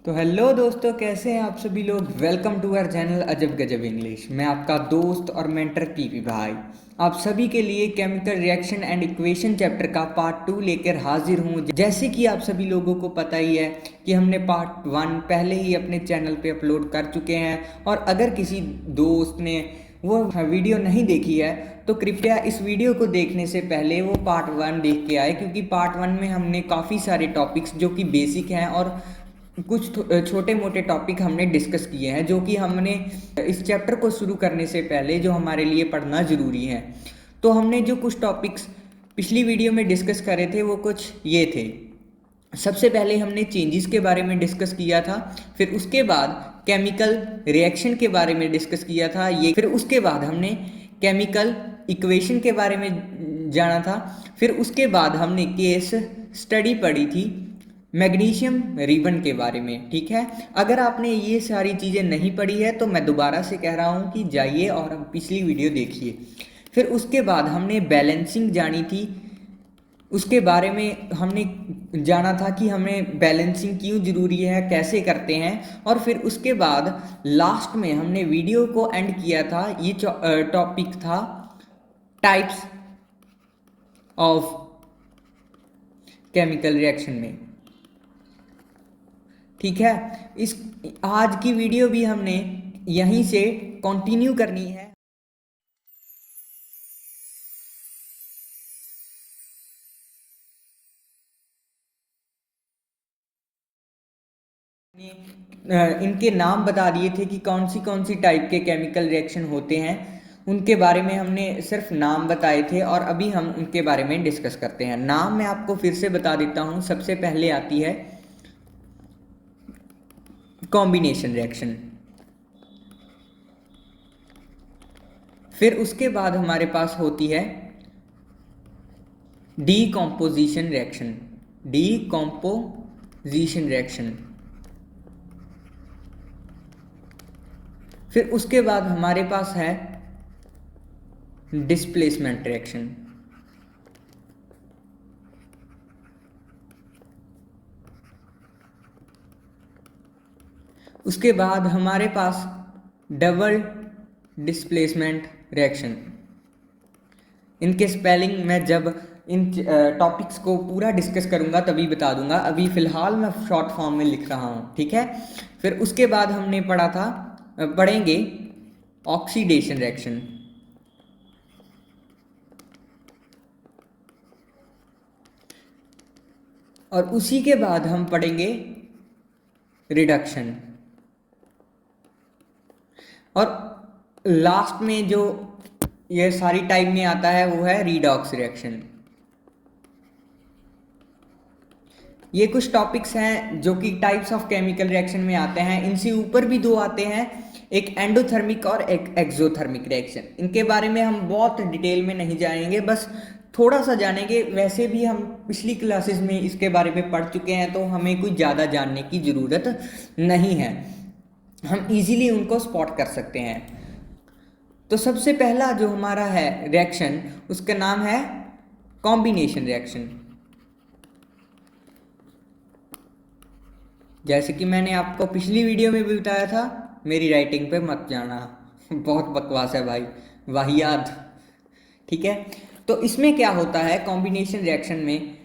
तो हेलो दोस्तों, कैसे हैं आप सभी लोग। वेलकम टू आवर चैनल अजब गजब इंग्लिश। मैं आपका दोस्त और मेंटर पीपी भाई आप सभी के लिए chemical reaction and equation chapter का पार्ट 2 लेकर हाजिर हूँ। जैसे कि आप सभी लोगों को पता ही है कि हमने पार्ट 1 पहले ही अपने चैनल पे अपलोड कर चुके हैं, और अगर किसी दोस्त ने वो वीडियो नहीं देखी है तो कृपया इस वीडियो को देखने से पहले वो पार्ट 1 देख के आए, क्योंकि पार्ट 1 में हमने काफ़ी सारे टॉपिक्स जो कि बेसिक हैं और कुछ छोटे मोटे टॉपिक हमने डिस्कस किए हैं जो कि हमने इस चैप्टर को शुरू करने से पहले जो हमारे लिए पढ़ना ज़रूरी है। तो हमने जो कुछ टॉपिक्स पिछली वीडियो में डिस्कस करे थे वो कुछ ये थे। सबसे पहले हमने चेंजेस के बारे में डिस्कस किया था, फिर उसके बाद केमिकल रिएक्शन के बारे में डिस्कस किया था ये, फिर उसके बाद हमने केमिकल इक्वेशन के बारे में जाना था, फिर उसके बाद हमने केस स्टडी पढ़ी थी मैग्नीशियम रिबन के बारे में। ठीक है, अगर आपने ये सारी चीज़ें नहीं पढ़ी है तो मैं दोबारा से कह रहा हूँ कि जाइए और पिछली वीडियो देखिए। फिर उसके बाद हमने बैलेंसिंग जानी थी, उसके बारे में हमने जाना था कि हमें बैलेंसिंग क्यों ज़रूरी है, कैसे करते हैं। और फिर उसके बाद लास्ट में हमने वीडियो को एंड किया था, ये टॉपिक था टाइप्स ऑफ केमिकल रिएक्शन में। ठीक है, इस आज की वीडियो भी हमने यहीं से कंटिन्यू करनी है। इनके नाम बता दिए थे कि कौन सी टाइप के केमिकल रिएक्शन होते हैं, उनके बारे में हमने सिर्फ नाम बताए थे और अभी हम उनके बारे में डिस्कस करते हैं। नाम मैं आपको फिर से बता देता हूँ। सबसे पहले आती है कॉम्बिनेशन रिएक्शन, फिर उसके बाद हमारे पास होती है डीकॉम्पोजिशन रिएक्शन। डीकॉम्पोजिशन रिएक्शन, फिर उसके बाद हमारे पास है डिस्प्लेसमेंट रिएक्शन। उसके बाद हमारे पास डबल डिस्प्लेसमेंट रिएक्शन। इनके स्पेलिंग मैं जब इन टॉपिक्स को पूरा डिस्कस करूंगा तभी बता दूंगा, अभी फ़िलहाल मैं शॉर्ट फॉर्म में लिख रहा हूँ। ठीक है, फिर उसके बाद हमने पढ़ेंगे ऑक्सीडेशन रिएक्शन। और उसी के बाद हम पढ़ेंगे रिडक्शन, और लास्ट में जो ये सारी टाइप में आता है वो है रीडॉक्स रिएक्शन। ये कुछ टॉपिक्स हैं जो कि टाइप्स ऑफ केमिकल रिएक्शन में आते हैं। इनसे ऊपर भी दो आते हैं, एक एंडोथर्मिक और एक एक्सोथर्मिक रिएक्शन। इनके बारे में हम बहुत डिटेल में नहीं जानेंगे, बस थोड़ा सा जानेंगे। वैसे भी हम पिछली क्लासेस में इसके बारे में पढ़ चुके हैं तो हमें कुछ ज़्यादा जानने की ज़रूरत नहीं है, हम इजीली उनको स्पॉट कर सकते हैं। तो सबसे पहला जो हमारा है रिएक्शन, उसका नाम है कॉम्बिनेशन रिएक्शन। जैसे कि मैंने आपको पिछली वीडियो में भी बताया था, मेरी राइटिंग पे मत जाना बहुत बकवास है भाई, वाहियात। ठीक है, तो इसमें क्या होता है कॉम्बिनेशन रिएक्शन में,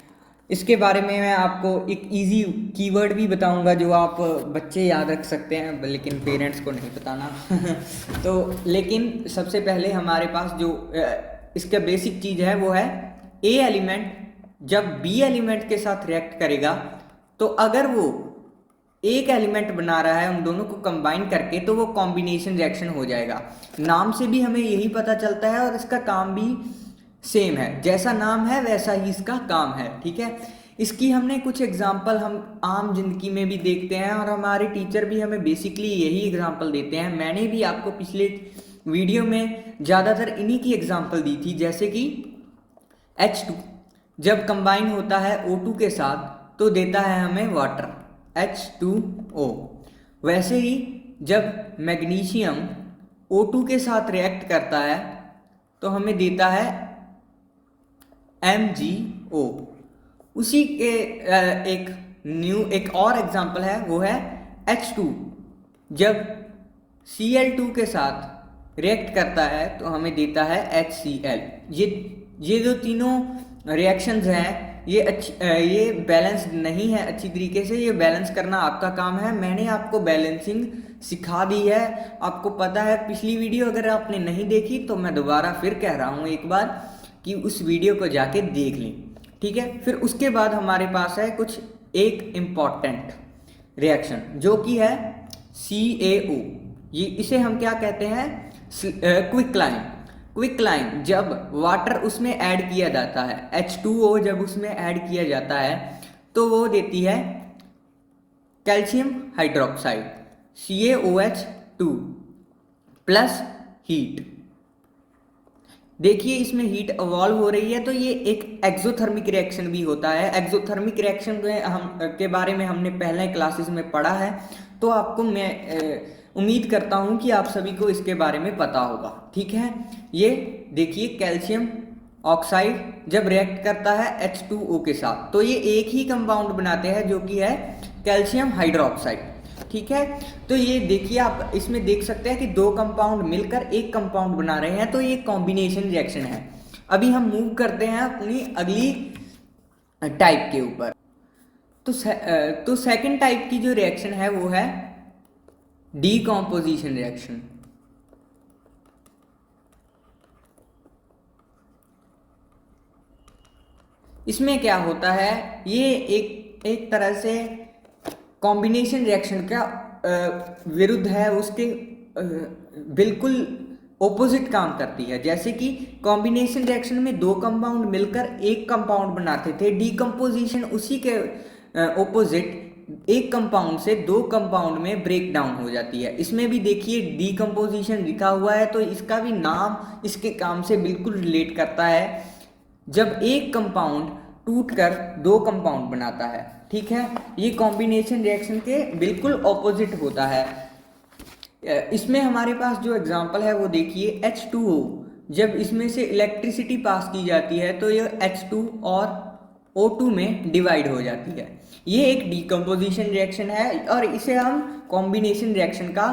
इसके बारे में मैं आपको एक इजी कीवर्ड भी बताऊंगा जो आप बच्चे याद रख सकते हैं, लेकिन पेरेंट्स को नहीं बताना तो लेकिन सबसे पहले हमारे पास जो इसका बेसिक चीज़ है वो है ए एलिमेंट जब बी एलिमेंट के साथ रिएक्ट करेगा, तो अगर वो एक एलिमेंट बना रहा है उन दोनों को कंबाइन करके, तो वो कॉम्बिनेशन रिएक्शन हो जाएगा। नाम से भी हमें यही पता चलता है और इसका काम भी सेम है, जैसा नाम है वैसा ही इसका काम है। ठीक है, इसकी हमने कुछ एग्जांपल हम आम जिंदगी में भी देखते हैं और हमारे टीचर भी हमें बेसिकली यही एग्जांपल देते हैं। मैंने भी आपको पिछले वीडियो में ज़्यादातर इन्हीं की एग्जांपल दी थी, जैसे कि H2 जब कंबाइन होता है O2 के साथ तो देता है हमें वाटर, H2O। वैसे ही जब मैग्नीशियम O2 के साथ रिएक्ट करता है तो हमें देता है MgO। उसी के एक और एग्जांपल है वो है H2 जब Cl2 के साथ रिएक्ट करता है तो हमें देता है HCl। ये जो तीनों रिएक्शंस हैं ये बैलेंस नहीं है अच्छी तरीके से। ये बैलेंस करना आपका काम है। मैंने आपको बैलेंसिंग सिखा दी है, आपको पता है। पिछली वीडियो अगर आपने नहीं देखी तो मैं दोबारा फिर कह रहा हूँ एक बार कि उस वीडियो को जाके देख लें, ठीक है। फिर उसके बाद हमारे पास है कुछ एक इम्पॉर्टेंट रिएक्शन जो कि है CaO। ये इसे हम क्या कहते हैं, क्विकलाइन। जब वाटर उसमें ऐड किया जाता है, H2O जब उसमें ऐड किया जाता है तो वो देती है calcium hydroxide CaOH2 plus heat. देखिए इसमें हीट इवॉल्व हो रही है तो ये एक एक्सोथर्मिक रिएक्शन भी होता है। एक्सोथर्मिक रिएक्शन के बारे में हमने पहले क्लासेस में पढ़ा है, तो आपको मैं उम्मीद करता हूँ कि आप सभी को इसके बारे में पता होगा, ठीक है। ये देखिए कैल्शियम ऑक्साइड जब रिएक्ट करता है H2O के साथ तो ये एक ही कंपाउंड बनाते हैं जो कि है कैल्शियम हाइड्रोक्साइड, ठीक है। तो ये देखिए आप इसमें देख सकते हैं कि दो कंपाउंड मिलकर एक कंपाउंड बना रहे हैं, तो ये कॉम्बिनेशन रिएक्शन है। अभी हम मूव करते हैं अपनी अगली टाइप के ऊपर। तो सेकंड टाइप की जो रिएक्शन है वो है डीकॉम्पोजिशन रिएक्शन। इसमें क्या होता है, ये एक तरह से कॉम्बिनेशन रिएक्शन का विरुद्ध है, उसके बिल्कुल ओपोजिट काम करती है। जैसे कि कॉम्बिनेशन रिएक्शन में दो कंपाउंड मिलकर एक कंपाउंड बनाते थे, डीकम्पोजिशन उसी के ओपोजिट एक कंपाउंड से दो कंपाउंड में ब्रेक डाउन हो जाती है। इसमें भी देखिए डीकम्पोजिशन लिखा हुआ है तो इसका भी नाम इसके काम से बिल्कुल रिलेट करता है। जब एक कंपाउंड टूटकर दो कंपाउंड बनाता है, ठीक है। ये कॉम्बिनेशन रिएक्शन के बिल्कुल ऑपोजिट होता है। इसमें हमारे पास जो एग्जांपल है वो देखिए H2O जब इसमें से इलेक्ट्रिसिटी पास की जाती है तो ये H2 और O2 में डिवाइड हो जाती है। ये एक डीकम्पोजिशन रिएक्शन है और इसे हम कॉम्बिनेशन रिएक्शन का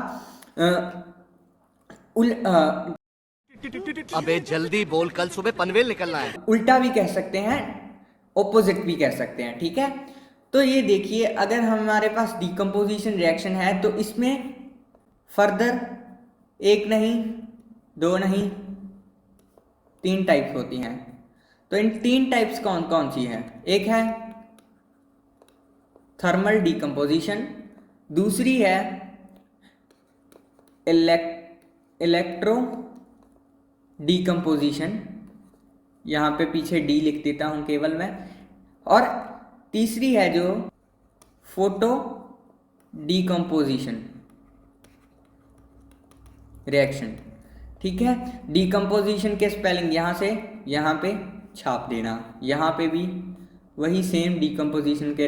अबे जल्दी बोल, कल सुबह पनवेल निकलना है। उल्टा भी कह सकते हैं, ऑपोजिट भी कह सकते हैं, ठीक है। तो ये देखिए अगर हमारे पास डीकम्पोजिशन रिएक्शन है तो इसमें फर्दर एक नहीं, दो नहीं, तीन टाइप्स होती हैं। तो इन तीन टाइप्स कौन कौन सी हैं? एक है थर्मल डीकम्पोजिशन, दूसरी है इलेक्ट्रो डीकम्पोजिशन, यहाँ पे पीछे डी लिख देता हूँ केवल मैं, और तीसरी है जो फोटो डीकम्पोजिशन रिएक्शन, ठीक है। डीकम्पोजिशन के स्पेलिंग यहाँ से यहाँ पे छाप देना, यहाँ पे भी वही सेम डीकम्पोजिशन के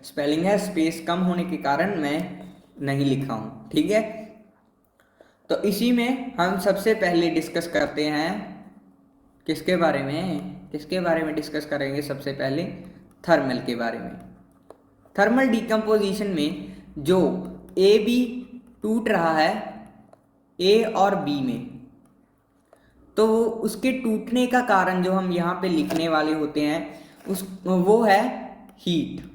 स्पेलिंग है, स्पेस कम होने के कारण मैं नहीं लिखा हूँ, ठीक है। तो इसी में हम सबसे पहले डिस्कस करते हैं किसके बारे में डिस्कस करेंगे सबसे पहले? थर्मल के बारे में। थर्मल डीकम्पोजिशन में जो ए बी टूट रहा है ए और बी में, तो उसके टूटने का कारण जो हम यहाँ पे लिखने वाले होते हैं वो है हीट।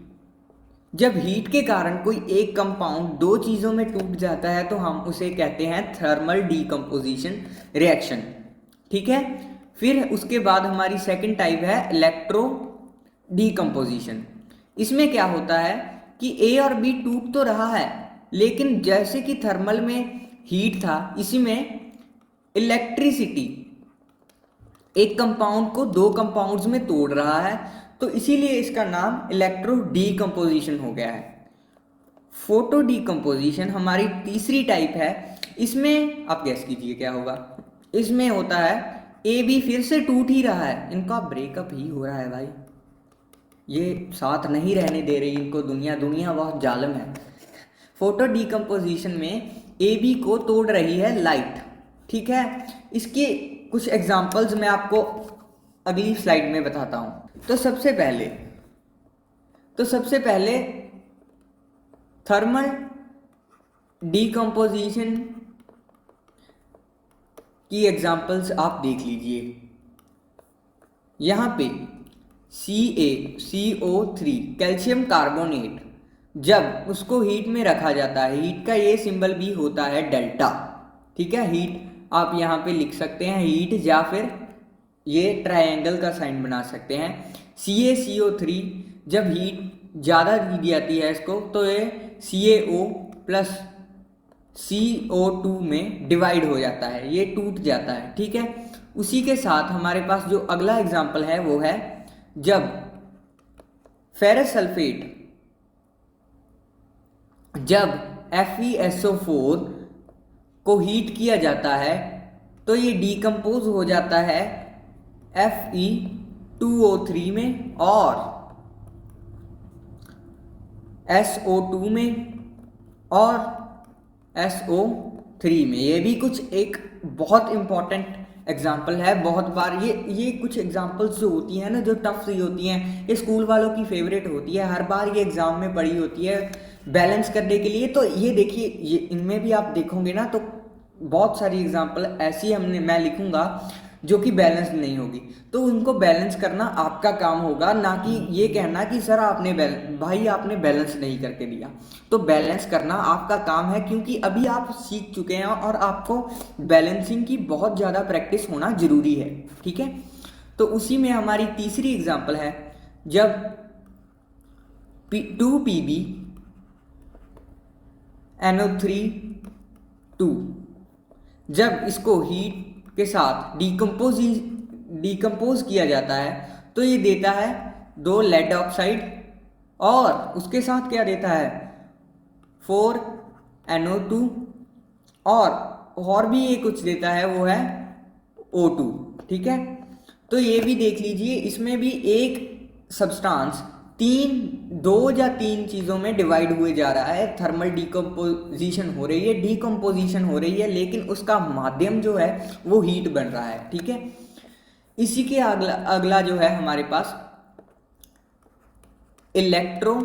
जब हीट के कारण कोई एक कंपाउंड दो चीज़ों में टूट जाता है तो हम उसे कहते हैं थर्मल डीकम्पोजिशन रिएक्शन, ठीक है। फिर उसके बाद हमारी सेकंड टाइप है इलेक्ट्रो डीकम्पोजिशन। इसमें क्या होता है कि ए और बी टूट तो रहा है, लेकिन जैसे कि थर्मल में हीट था, इसी में इलेक्ट्रिसिटी एक कंपाउंड को दो कंपाउंड्स में तोड़ रहा है, तो इसीलिए इसका नाम इलेक्ट्रो डीकम्पोजिशन हो गया है। फोटो डीकम्पोजिशन हमारी तीसरी टाइप है। इसमें आप गैस कीजिए क्या होगा। इसमें होता है ए बी फिर से टूट ही रहा है, इनका ब्रेकअप ही हो रहा है भाई, ये साथ नहीं रहने दे रही इनको दुनिया बहुत जालिम है। फोटो डीकम्पोजिशन में ए बी को तोड़ रही है लाइट, ठीक है। इसके कुछ एग्जाम्पल्स मैं आपको अगली स्लाइड में बताता हूँ। तो सबसे पहले थर्मल डीकम्पोजिशन की एग्जांपल्स आप देख लीजिए। यहाँ पे CaCO3 कैल्शियम कार्बोनेट, जब उसको हीट में रखा जाता है, हीट का ये सिंबल भी होता है डेल्टा, ठीक है। हीट आप यहाँ पे लिख सकते हैं हीट, या फिर ये ट्रायंगल का साइन बना सकते हैं। CaCO3 जब हीट ज़्यादा दी जाती है इसको, तो ये CaO प्लस CO2 में डिवाइड हो जाता है, ये टूट जाता है, ठीक है। उसी के साथ हमारे पास जो अगला एग्जाम्पल है वो है जब फेरस सल्फेट, जब FeSO4 को हीट किया जाता है तो ये डीकम्पोज हो जाता है Fe2O3 में और SO2 में और SO3 में। ये भी कुछ एक बहुत इंपॉर्टेंट एग्जाम्पल है। बहुत बार ये कुछ एग्जाम्पल्स जो होती हैं ना, जो टफ सी होती हैं, ये स्कूल वालों की फेवरेट होती है, हर बार ये एग्जाम में पड़ी होती है बैलेंस करने के लिए। तो ये देखिए, ये इनमें भी आप देखोगे ना तो बहुत सारी एग्जाम्पल ऐसी मैं लिखूंगा जो कि बैलेंस नहीं होगी, तो उनको बैलेंस करना आपका काम होगा, ना कि ये कहना कि सर आपने बैलेंस नहीं करके दिया। तो बैलेंस करना आपका काम है, क्योंकि अभी आप सीख चुके हैं और आपको बैलेंसिंग की बहुत ज़्यादा प्रैक्टिस होना जरूरी है, ठीक है। तो उसी में हमारी तीसरी एग्जाम्पल है जब 2Pb NO3 2, जब इसको हीट के साथ डीकम्पोज किया जाता है तो ये देता है 2 लेड ऑक्साइड और उसके साथ क्या देता है 4 NO2 और भी ये कुछ देता है, वो है O2, ठीक है। तो ये भी देख लीजिए, इसमें भी एक सब्सटेंस 2 या 3 चीज़ों में डिवाइड हुए जा रहा है, थर्मल डीकम्पोजिशन हो रही है, डीकम्पोजिशन हो रही है, लेकिन उसका माध्यम जो है वो हीट बन रहा है, ठीक है। इसी के अगला जो है हमारे पास इलेक्ट्रो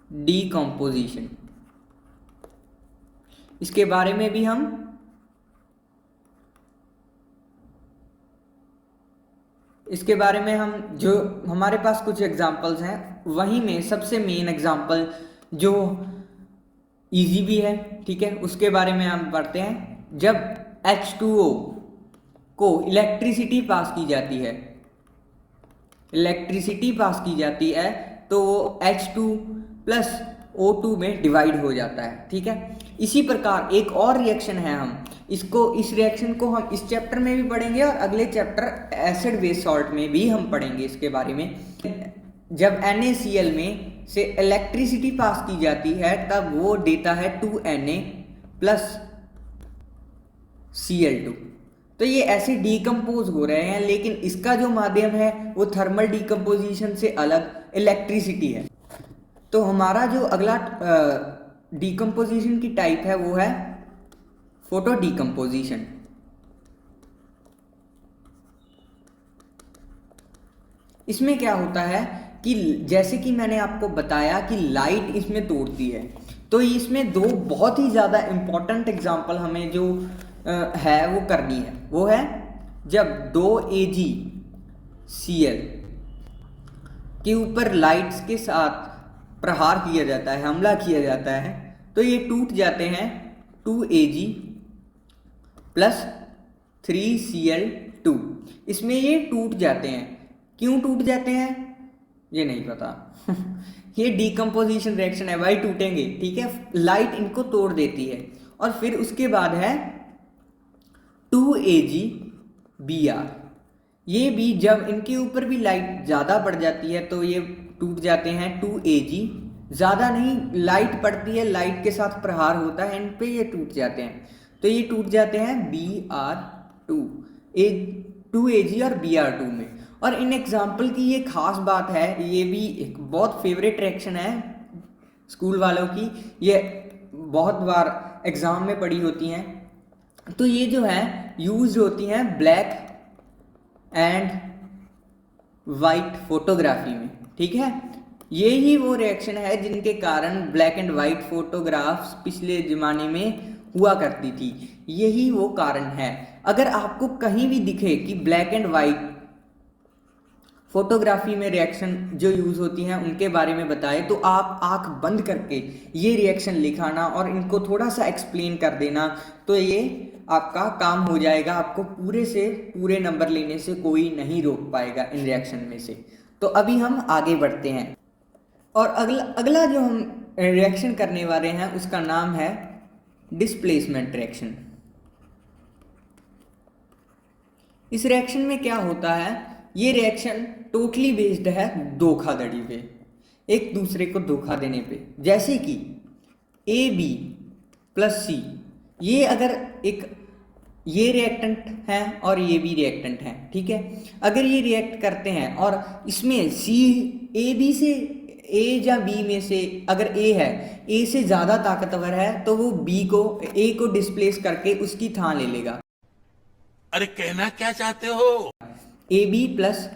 डीकम्पोजिशन। इसके बारे में भी हम जो हमारे पास कुछ एग्जांपल्स हैं, वहीं में सबसे मेन एग्जांपल जो इजी भी है, ठीक है, उसके बारे में हम पढ़ते हैं। जब H2O को इलेक्ट्रिसिटी पास की जाती है तो वो H2 प्लस O2 में डिवाइड हो जाता है, ठीक है। इसी प्रकार एक और रिएक्शन है, इस रिएक्शन को हम इस चैप्टर में भी पढ़ेंगे और अगले चैप्टर एसिड बेस सॉल्ट में भी हम पढ़ेंगे इसके बारे में। जब NaCl में से इलेक्ट्रिसिटी पास की जाती है तब वो देता है 2Na प्लस Cl2। तो ये ऐसे डीकम्पोज हो रहे हैं, लेकिन इसका जो माध्यम है वो थर्मल डीकम्पोजिशन से अलग इलेक्ट्रिसिटी है। तो हमारा जो अगला डीकम्पोजिशन की टाइप है वो है फोटो डीकम्पोजिशन। इसमें क्या होता है कि जैसे कि मैंने आपको बताया कि लाइट इसमें तोड़ती है, तो इसमें 2 बहुत ही ज़्यादा इम्पॉर्टेंट एग्जाम्पल हमें जो है वो करनी है। वो है जब 2AgCl के ऊपर लाइट्स के साथ प्रहार किया जाता है, हमला किया जाता है, तो ये टूट जाते हैं 2Ag प्लस 3Cl2। इसमें ये टूट जाते हैं। क्यों टूट जाते हैं ये नहीं पता ये डीकम्पोजिशन रिएक्शन है भाई, टूटेंगे, ठीक है। लाइट इनको तोड़ देती है और फिर उसके बाद है 2AgBr। ये भी जब इनके ऊपर भी लाइट ज़्यादा पड़ जाती है तो ये टूट जाते हैं 2Ag। ज़्यादा नहीं, लाइट पड़ती है, लाइट के साथ प्रहार होता है इन पे, ये टूट जाते हैं, तो ये टूट जाते हैं Br2, 2Ag और Br2 में। और इन एग्जाम्पल की ये खास बात है, ये भी एक बहुत फेवरेट रिएक्शन है स्कूल वालों की, ये बहुत बार एग्जाम में पढ़ी होती हैं। तो ये जो है यूज होती हैं ब्लैक एंड वाइट फोटोग्राफी में, ठीक है। यही वो रिएक्शन है जिनके कारण ब्लैक एंड वाइट फोटोग्राफ्स पिछले ज़माने में हुआ करती थी। यही वो कारण है। अगर आपको कहीं भी दिखे कि ब्लैक एंड वाइट फोटोग्राफी में रिएक्शन जो यूज़ होती हैं उनके बारे में बताए, तो आप आंख बंद करके ये रिएक्शन लिखाना और इनको थोड़ा सा एक्सप्लेन कर देना, तो ये आपका काम हो जाएगा। आपको पूरे से पूरे नंबर लेने से कोई नहीं रोक पाएगा इन रिएक्शन में से। तो अभी हम आगे बढ़ते हैं और अगला जो हम रिएक्शन करने वाले हैं उसका नाम है डिस्प्लेसमेंट रिएक्शन। इस रिएक्शन में क्या होता है, ये रिएक्शन टोटली बेस्ड है धोखाधड़ी पे, एक दूसरे को धोखा देने पे। जैसे कि ए बी प्लस सी, ये अगर एक ये रिएक्टेंट है और ये भी रिएक्टेंट है, ठीक है। अगर ये रिएक्ट करते हैं और इसमें सी ए बी से ए या बी में से अगर ए है, ए से ज़्यादा ताकतवर है, तो वो बी को ए को डिस्प्लेस करके उसकी थाह ले लेगा। अरे कहना क्या चाहते हो? A b plus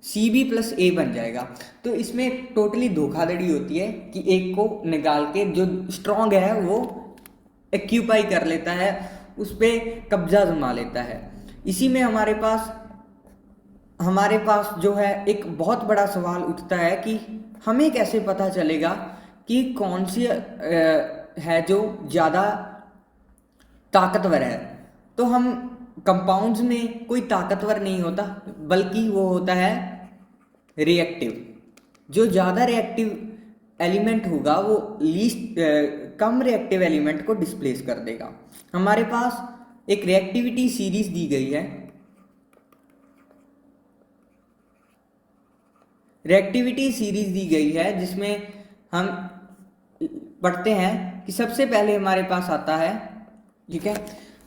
c b plus a बन जाएगा। तो इसमें टोटली धोखाधड़ी होती है कि एक को निकाल के जो स्ट्रांग है वो एक्यूपाई कर लेता है, उस पर कब्जा जमा लेता है। इसी में हमारे पास जो है एक बहुत बड़ा सवाल उठता है कि हमें कैसे पता चलेगा कि कौन सी है जो ज़्यादा ताकतवर है। तो हम कंपाउंड्स में कोई ताकतवर नहीं होता, बल्कि वो होता है रिएक्टिव। जो ज़्यादा रिएक्टिव एलिमेंट होगा वो कम रिएक्टिव एलिमेंट को डिस्प्लेस कर देगा। हमारे पास एक रिएक्टिविटी सीरीज दी गई है। रिएक्टिविटी सीरीज दी गई है जिसमें हम पढ़ते हैं कि सबसे पहले हमारे पास आता है, ठीक है।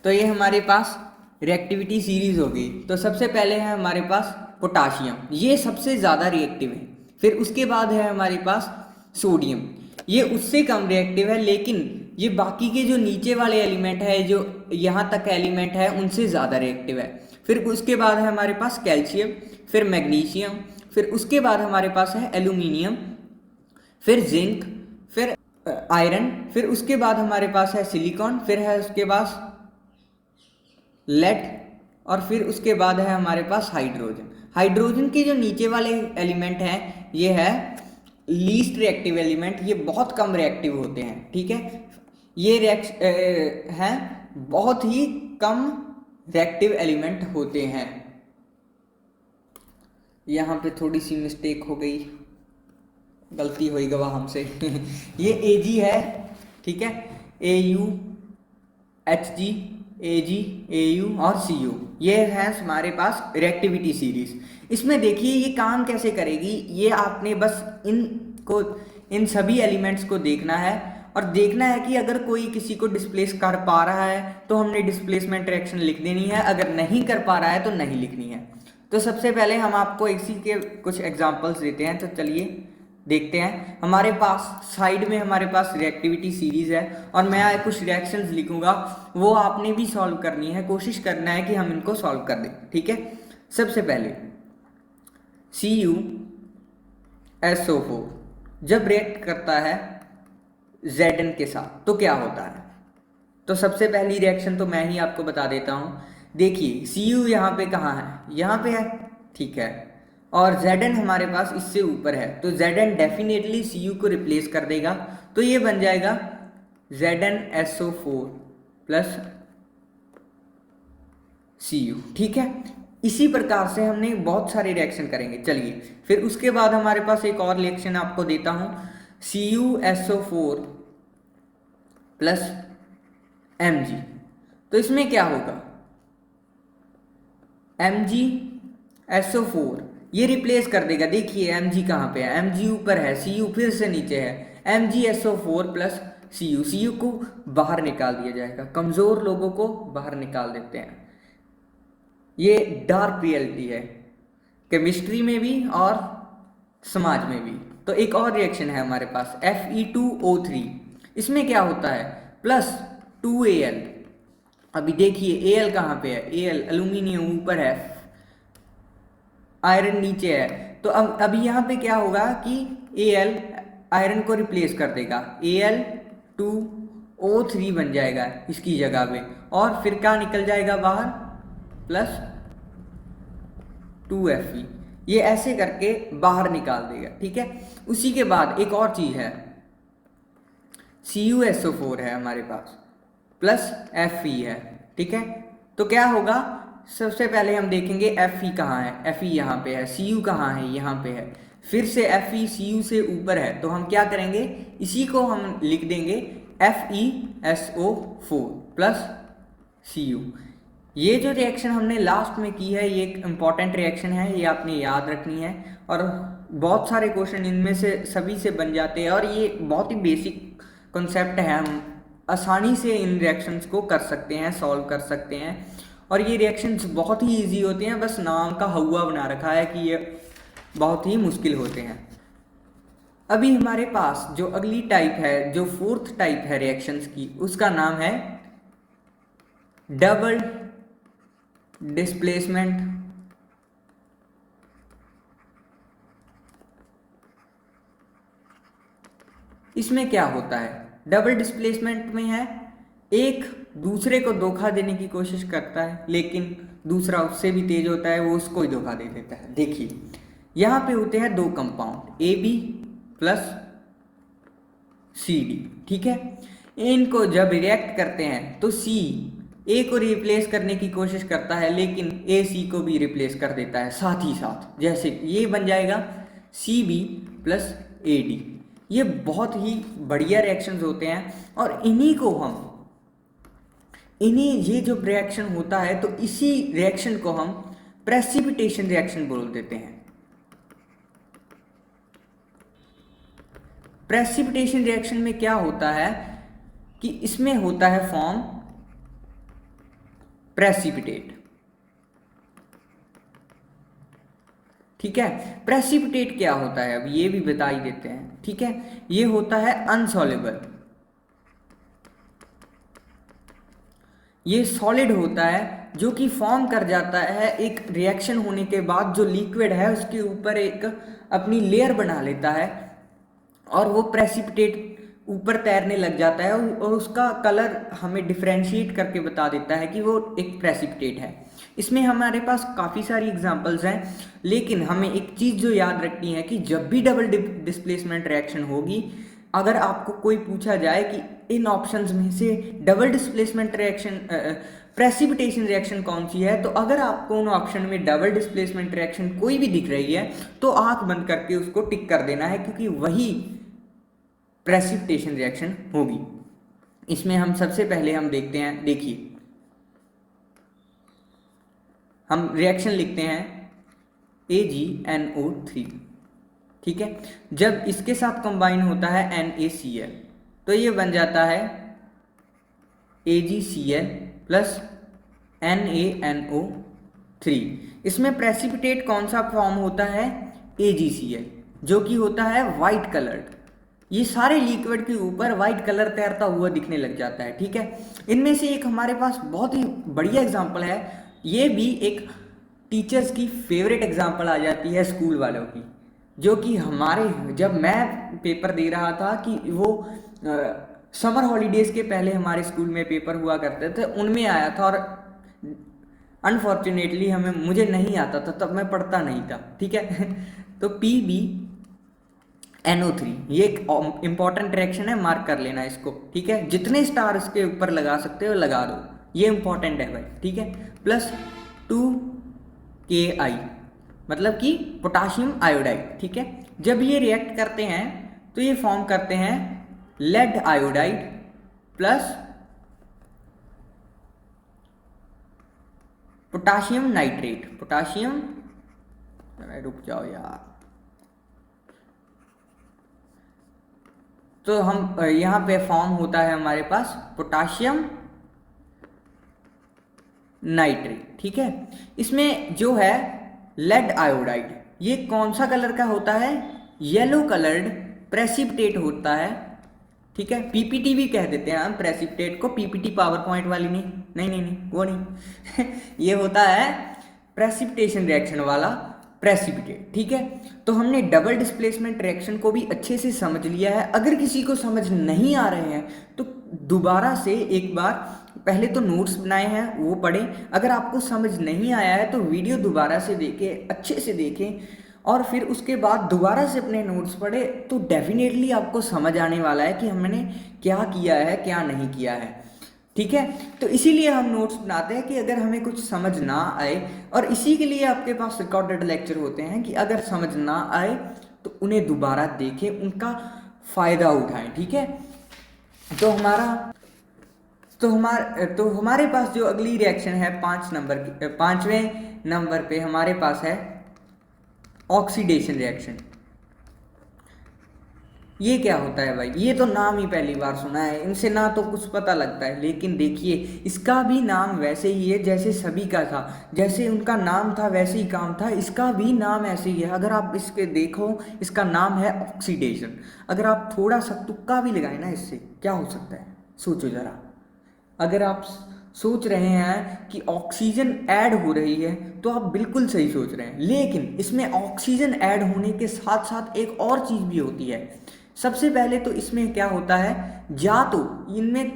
तो ये हमारे पास रिएक्टिविटी सीरीज होगी। तो सबसे पहले है हमारे पास पोटाशियम, ये सबसे ज़्यादा रिएक्टिव है। फिर उसके बाद है हमारे पास सोडियम, ये उससे कम रिएक्टिव है, लेकिन ये बाकी के जो नीचे वाले एलिमेंट है, जो यहाँ तक एलिमेंट है, उनसे ज़्यादा रिएक्टिव है। फिर उसके बाद है हमारे पास कैल्शियम, फिर मैग्नीशियम, फिर उसके बाद हमारे पास है एल्यूमिनियम, फिर जिंक, फिर आयरन, फिर उसके बाद हमारे पास है सिलिकॉन, फिर है उसके पास लेड, और फिर उसके बाद है हमारे पास हाइड्रोजन। हाइड्रोजन के जो नीचे वाले एलिमेंट हैं ये है लीस्ट रिएक्टिव एलिमेंट, ये बहुत कम रिएक्टिव होते हैं, ठीक है। ये हैं बहुत ही कम रिएक्टिव एलिमेंट होते हैं। यहाँ पे थोड़ी सी मिस्टेक हो गई, गलती हुई गवा हमसे ये Ag है, ठीक है, Au Hg Ag Au और Cu, ये है हमारे पास रिएक्टिविटी सीरीज। इसमें देखिए ये काम कैसे करेगी, ये आपने बस इन सभी एलिमेंट्स को देखना है और देखना है कि अगर कोई किसी को डिस्प्लेस कर पा रहा है तो हमने डिस्प्लेसमेंट रिएक्शन लिख देनी है, अगर नहीं कर पा रहा है तो नहीं लिखनी है। तो सबसे पहले हम आपको इसी के कुछ एग्जांपल्स देते हैं। तो चलिए देखते हैं। हमारे पास साइड में हमारे पास रिएक्टिविटी सीरीज है और मैं कुछ रिएक्शंस लिखूंगा, वो आपने भी सॉल्व करनी है, कोशिश करना है कि हम इनको सॉल्व कर दें, ठीक है। सबसे पहले CuSO4 जब रिएक्ट करता है Zn के साथ तो क्या होता है। तो सबसे पहली रिएक्शन तो मैं ही आपको बता देता हूँ। देखिए Cu यहाँ पे कहाँ है, यहाँ पे है, ठीक है, और Zn हमारे पास इससे ऊपर है, तो Zn डेफिनेटली Cu को रिप्लेस कर देगा। तो ये बन जाएगा ZnSO4 प्लस Cu, ठीक है। इसी प्रकार से हमने बहुत सारे रिएक्शन करेंगे। चलिए फिर उसके बाद हमारे पास एक और रिएक्शन आपको देता हूँ, CuSO4 प्लस Mg। तो इसमें क्या होगा, MgSO4 ये रिप्लेस कर देगा। देखिए Mg कहाँ पे है, Mg ऊपर है, Cu फिर से नीचे है, MgSO4 प्लस Cu को बाहर निकाल दिया जाएगा, कमज़ोर लोगों को बाहर निकाल देते हैं। ये डार्क रियलिटी है केमिस्ट्री में भी और समाज में भी। तो एक और रिएक्शन है हमारे पास Fe2O3, इसमें क्या होता है, प्लस 2Al। अभी देखिए Al कहाँ पे है, Al एल्यूमिनियम ऊपर है, आयरन नीचे है, तो अब अभी यहाँ पे क्या होगा कि Al आयरन को रिप्लेस कर देगा, Al2O3 बन जाएगा इसकी जगह पे, और फिर क्या निकल जाएगा बाहर, प्लस 2Fe, ये ऐसे करके बाहर निकाल देगा। ठीक है, उसी के बाद एक और चीज है, CuSO4 है हमारे पास, प्लस Fe है। ठीक है, तो क्या होगा, सबसे पहले हम देखेंगे Fe कहाँ है, Fe यहाँ पे है, Cu कहाँ है, यहाँ पे है, फिर से Fe Cu से ऊपर है, तो हम क्या करेंगे, इसी को हम लिख देंगे FeSO4 प्लस Cu। ये जो रिएक्शन हमने लास्ट में की है, ये एक इम्पॉर्टेंट रिएक्शन है, ये आपने याद रखनी है, और बहुत सारे क्वेश्चन इनमें से सभी से बन जाते हैं, और ये बहुत ही बेसिक कॉन्सेप्ट है, हम आसानी से इन रिएक्शंस को कर सकते हैं, सॉल्व कर सकते हैं, और ये रिएक्शंस बहुत ही इजी होते हैं, बस नाम का हवा बना रखा है कि ये बहुत ही मुश्किल होते हैं। अभी हमारे पास जो अगली टाइप है, जो फोर्थ टाइप है रिएक्शंस की, उसका नाम है डबल डिस्प्लेसमेंट इसमें क्या होता है, डबल डिस्प्लेसमेंट में है एक दूसरे को धोखा देने की कोशिश करता है, लेकिन दूसरा उससे भी तेज होता है, वो उसको ही धोखा दे देता है। देखिए यहाँ पे होते हैं दो कंपाउंड AB प्लस CD। ठीक है, इनको जब रिएक्ट करते हैं तो C A को रिप्लेस करने की कोशिश करता है, लेकिन A C को भी रिप्लेस कर देता है साथ ही साथ, जैसे ये बन जाएगा CB प्लस AD। ये बहुत ही बढ़िया रिएक्शंस होते हैं, और इन्हीं ये जो रिएक्शन होता है, तो इसी रिएक्शन को हम प्रेसिपिटेशन रिएक्शन बोल देते हैं। प्रेसिपिटेशन रिएक्शन में क्या होता है कि इसमें होता है फॉर्म प्रेसिपिटेट। ठीक है, प्रेसिपिटेट क्या होता है, अब ये भी बता ही देते हैं। ठीक है, ये होता है अनसॉल्युबल, ये सॉलिड होता है, जो कि फॉर्म कर जाता है एक रिएक्शन होने के बाद, जो लिक्विड है उसके ऊपर एक अपनी लेयर बना लेता है, और वो प्रेसिपिटेट ऊपर तैरने लग जाता है, और उसका कलर हमें डिफ्रेंशिएट करके बता देता है कि वो एक प्रेसिपिटेट है। इसमें हमारे पास काफ़ी सारी एग्जांपल्स हैं, लेकिन हमें एक चीज़ जो याद रखनी है कि जब भी डबल डिस्प्लेसमेंट रिएक्शन होगी, अगर आपको कोई पूछा जाए कि इन ऑप्शंस में से double displacement reaction precipitation reaction कौन सी है, तो अगर आपको उन ऑप्शन में डबल डिस्प्लेसमेंट रिएक्शन कोई भी दिख रही है, तो आंख बंद करके उसको टिक कर देना है, क्योंकि वही प्रेसिपिटेशन रिएक्शन होगी। इसमें हम सबसे पहले हम देखते हैं, देखिए हम रिएक्शन लिखते हैं AgNO3। ठीक है, जब इसके साथ कंबाइन होता है NaCl, तो ये बन जाता है AgCl प्लस NaNO3। इसमें प्रेसिपिटेट कौन सा फॉर्म होता है, AgCl, जो कि होता है वाइट कलर्ड। ये सारे लिक्विड के ऊपर वाइट कलर तैरता हुआ दिखने लग जाता है। ठीक है, इनमें से एक हमारे पास बहुत ही बढ़िया एग्जांपल है, ये भी एक टीचर्स की फेवरेट एग्जांपल आ जाती है स्कूल वालों की, जो कि हमारे जब मैं पेपर दे रहा था कि वो समर हॉलीडेज के पहले हमारे स्कूल में पेपर हुआ करते थे, उनमें आया था, और अनफॉर्चुनेटली मुझे नहीं आता था, तब मैं पढ़ता नहीं था। ठीक है, तो PbNO3 ये एक इंपॉर्टेंट रिएक्शन है, मार्क कर लेना इसको। ठीक है, जितने स्टार इसके ऊपर लगा सकते हो लगा दो, ये इंपॉर्टेंट है भाई। ठीक है, प्लस 2Ki मतलब कि पोटाशियम आयोडाइड। ठीक है, जब ये रिएक्ट करते हैं तो ये फॉर्म करते हैं lead iodide plus potassium nitrate. Potassium, रुक जाओ यार, तो हम यहाँ पे फॉर्म होता है हमारे पास पोटाशियम नाइट्रेट। ठीक है, इसमें जो है लेड आयोडाइड, ये कौन सा कलर का होता है, येलो कलर्ड प्रेसिपिटेट होता है। ठीक है, PPT भी कह देते हैं हम प्रेसिपिटेट को, PPT पावर पॉइंट वाली नहीं, वो नहीं ये होता है प्रेसिपिटेशन रिएक्शन वाला प्रेसिपिटेट। ठीक है, तो हमने डबल डिस्प्लेसमेंट रिएक्शन को भी अच्छे से समझ लिया है। अगर किसी को समझ नहीं आ रहे हैं तो दोबारा से एक बार पहले तो नोट्स बनाए हैं वो पढ़ें, अगर आपको समझ नहीं आया है तो वीडियो दोबारा से देखें, अच्छे से देखें, और फिर उसके बाद दोबारा से अपने नोट्स पढ़े, तो डेफिनेटली आपको समझ आने वाला है कि हमने क्या किया है क्या नहीं किया है। ठीक है, तो इसीलिए हम नोट्स बनाते हैं कि अगर हमें कुछ समझ ना आए, और इसी के लिए आपके पास रिकॉर्डेड लेक्चर होते हैं कि अगर समझ ना आए तो उन्हें दोबारा देखें, उनका फ़ायदा उठाएं। ठीक है, तो हमारे पास जो अगली रिएक्शन है 5वें नंबर पे हमारे पास है ऑक्सीडेशन रिएक्शन। ये क्या होता है भाई? ये तो नाम ही पहली बार सुना है, इनसे ना तो कुछ पता लगता है, लेकिन देखिए इसका भी नाम वैसे ही है जैसे सभी का था, जैसे उनका नाम था वैसे ही काम था, इसका भी नाम ऐसे ही है। अगर आप इसके देखो, इसका नाम है ऑक्सीडेशन। अगर आप थोड़ा सा तुक्का भी लगाए ना, इससे क्या हो सकता है सोचो ज़रा। अगर आप सोच रहे हैं कि ऑक्सीजन ऐड हो रही है तो आप बिल्कुल सही सोच रहे हैं, लेकिन इसमें ऑक्सीजन ऐड होने के साथ साथ एक और चीज़ भी होती है। सबसे पहले तो इसमें क्या होता है, या तो इनमें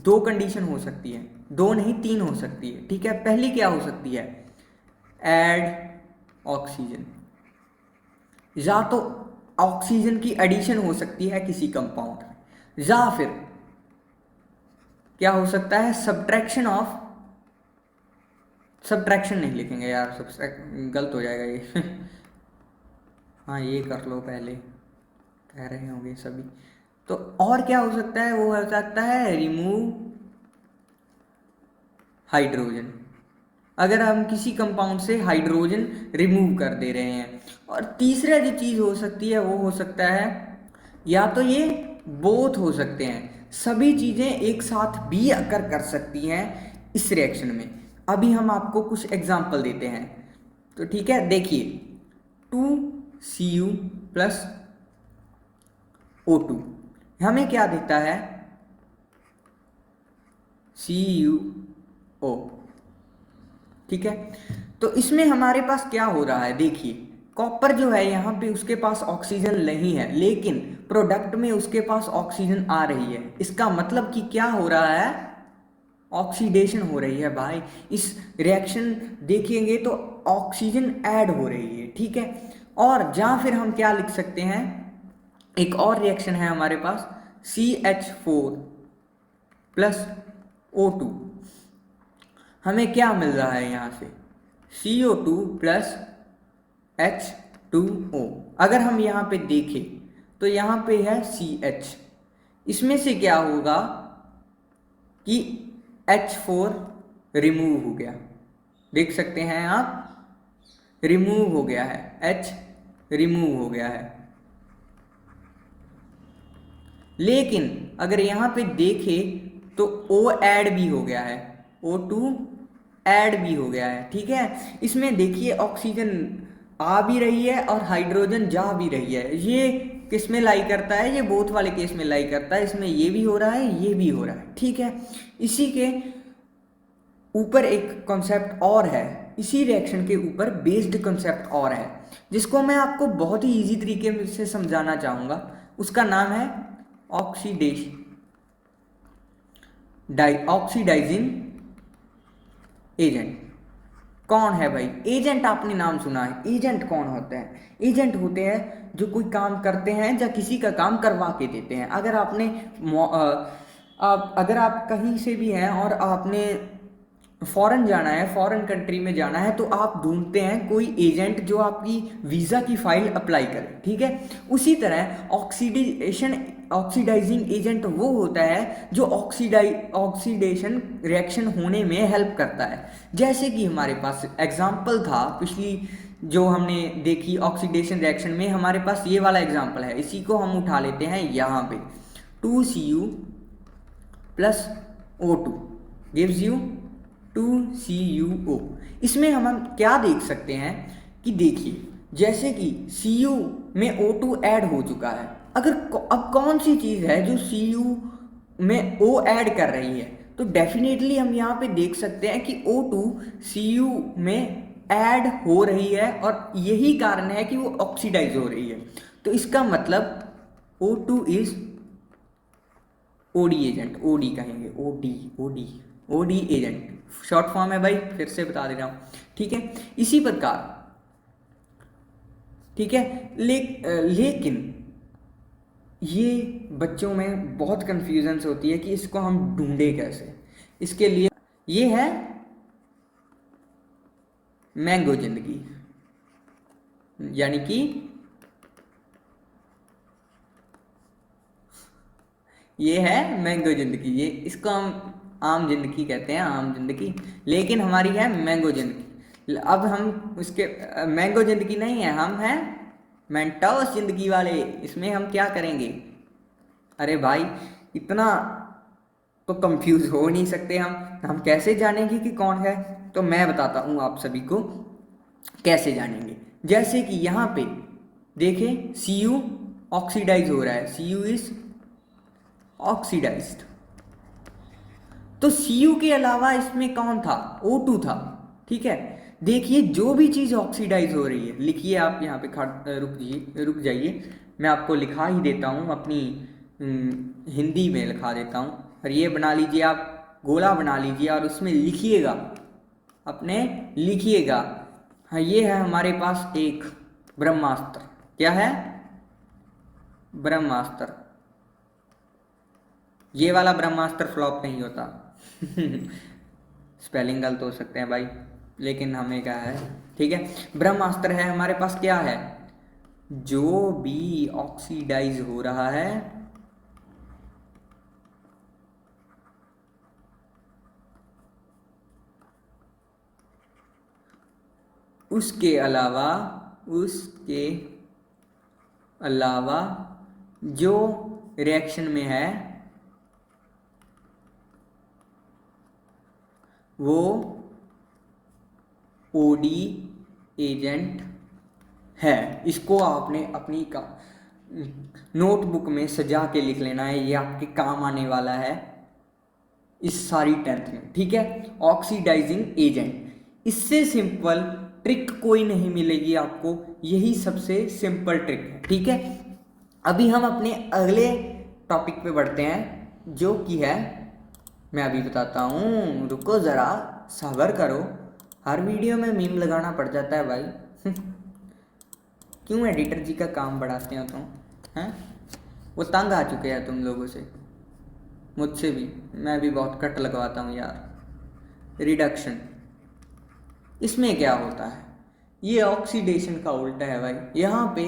2 कंडीशन हो सकती है, 2 नहीं 3 हो सकती है। ठीक है, पहली क्या हो सकती है, ऐड ऑक्सीजन, या तो ऑक्सीजन की एडिशन हो सकती है किसी कंपाउंड में, या फिर क्या हो सकता है, सब्ट्रैक्शन नहीं लिखेंगे यार, गलत हो जाएगा ये हाँ ये कर लो, पहले कह रहे होंगे सभी। तो और क्या हो सकता है, वो हो सकता है रिमूव हाइड्रोजन। अगर हम किसी कंपाउंड से हाइड्रोजन रिमूव कर दे रहे हैं। और तीसरा जो चीज़ हो सकती है वो हो सकता है, या तो ये बोथ हो सकते हैं, सभी चीज़ें एक साथ भी अकर कर सकती हैं इस रिएक्शन में। अभी हम आपको कुछ एग्जांपल देते हैं, तो ठीक है, देखिए 2Cu प्लस O2 हमें क्या देता है, CuO। ठीक है, तो इसमें हमारे पास क्या हो रहा है, देखिए कॉपर जो है यहाँ पे उसके पास ऑक्सीजन नहीं है, लेकिन प्रोडक्ट में उसके पास ऑक्सीजन आ रही है। इसका मतलब कि क्या हो रहा है, ऑक्सीडेशन हो रही है भाई। इस रिएक्शन देखेंगे तो ऑक्सीजन ऐड हो रही है। ठीक है, और या फिर हम क्या लिख सकते हैं, एक और रिएक्शन है हमारे पास CH4 प्लस O2। हमें क्या मिल रहा है यहाँ से, CO2 प्लस H2O। अगर हम यहाँ पे देखें तो यहाँ पे है CH, इसमें से क्या होगा कि H4 रिमूव हो गया, देख सकते हैं आप, रिमूव हो गया है, H रिमूव हो गया है। लेकिन अगर यहाँ पे देखें तो O ऐड भी हो गया है, O2 ऐड भी हो गया है। ठीक है, इसमें देखिए ऑक्सीजन आ भी रही है और हाइड्रोजन जा भी रही है। ये किस में लाई करता है, ये बोथ वाले केस में लाई करता है, इसमें ये भी हो रहा है ये भी हो रहा है। ठीक है, इसी के ऊपर एक कॉन्सेप्ट और है, इसी रिएक्शन के ऊपर बेस्ड कॉन्सेप्ट और है, जिसको मैं आपको बहुत ही इजी तरीके से समझाना चाहूँगा। उसका नाम है ऑक्सीडाइजिंग एजेंट। कौन है भाई एजेंट? आपने नाम सुना है, एजेंट कौन होते हैं? एजेंट होते हैं जो कोई काम करते हैं या किसी का काम करवा के देते हैं। अगर आप कहीं से भी हैं और आपने फॉरेन जाना है, फॉरेन कंट्री में जाना है, तो आप ढूंढते हैं कोई एजेंट जो आपकी वीज़ा की फाइल अप्लाई करे। ठीक है, उसी तरह ऑक्सीडाइजिंग एजेंट वो होता है जो ऑक्सीडेशन रिएक्शन होने में हेल्प करता है। जैसे कि हमारे पास एग्जाम्पल था पिछली जो हमने देखी ऑक्सीडेशन रिएक्शन में, हमारे पास ये वाला एग्जाम्पल है, इसी को हम उठा लेते हैं यहाँ पे। 2Cu plus O2 gives you 2CuO। इसमें हम क्या देख सकते हैं कि देखिए जैसे कि Cu में O2 ऐड हो चुका है। अब कौन सी चीज़ है जो Cu में O ऐड कर रही है, तो डेफिनेटली हम यहाँ पे देख सकते हैं कि O2 Cu में ऐड हो रही है और यही कारण है कि वो ऑक्सीडाइज हो रही है। तो इसका मतलब O2 is OD agent, OD कहेंगे, OD OD OD agent short form है भाई, फिर से बता दे रहा हूं, ठीक है। इसी प्रकार, ठीक है, लेकिन ये बच्चों में बहुत कंफ्यूजन होती है कि इसको हम ढूंढे कैसे। इसके लिए ये है मैंगो जिंदगी, यानी कि ये है मैंगो जिंदगी, ये इसको हम आम जिंदगी कहते हैं, आम जिंदगी, लेकिन हमारी है मैंगो जिंदगी। अब हम उसके मैंगो जिंदगी नहीं है, हम हैं मेंटोस जिंदगी वाले। इसमें हम क्या करेंगे? अरे भाई इतना तो कंफ्यूज हो नहीं सकते हम कैसे जानेंगे कि कौन है? तो मैं बताता हूँ आप सभी को कैसे जानेंगे। जैसे कि यहाँ पे देखें Cu ऑक्सीडाइज हो रहा है, Cu इज ऑक्सीडाइज्ड। तो Cu के अलावा इसमें कौन था? O2 था, ठीक है। देखिए जो भी चीज़ ऑक्सीडाइज हो रही है, लिखिए आप यहाँ पे रुक जाइए, मैं आपको लिखा ही देता हूँ, अपनी हिंदी में लिखा देता हूँ। और ये बना लीजिए, आप गोला बना लीजिए और उसमें लिखिएगा, अपने लिखिएगा। हाँ, ये है हमारे पास एक ब्रह्मास्त्र। क्या है? ब्रह्मास्त्र। ये वाला ब्रह्मास्त्र फ्लॉप नहीं होता। स्पेलिंग गलत हो सकते हैं भाई, लेकिन हमें क्या है, ठीक है। ब्रह्मास्त्र है हमारे पास। क्या है? जो भी ऑक्सीडाइज हो रहा है उसके अलावा जो रिएक्शन में है वो ओडी एजेंट है। इसको आपने अपनी नोटबुक में सजा के लिख लेना है, ये आपके काम आने वाला है इस सारी 10th में, ठीक है। ऑक्सीडाइजिंग एजेंट, इससे सिंपल ट्रिक कोई नहीं मिलेगी आपको, यही सबसे सिंपल ट्रिक है, ठीक है। अभी हम अपने अगले टॉपिक पे बढ़ते हैं, जो कि है, मैं अभी बताता हूँ, रुको ज़रा सब्र करो। हर वीडियो में मीम लगाना पड़ जाता है भाई। क्यों एडिटर जी का काम बढ़ाते हो तुम? हैं? वो तंग आ चुके हैं तुम लोगों से, मुझसे भी, मैं भी बहुत कट लगवाता हूँ यार। रिडक्शन, इसमें क्या होता है? ये ऑक्सीडेशन का उल्टा है भाई। यहाँ पे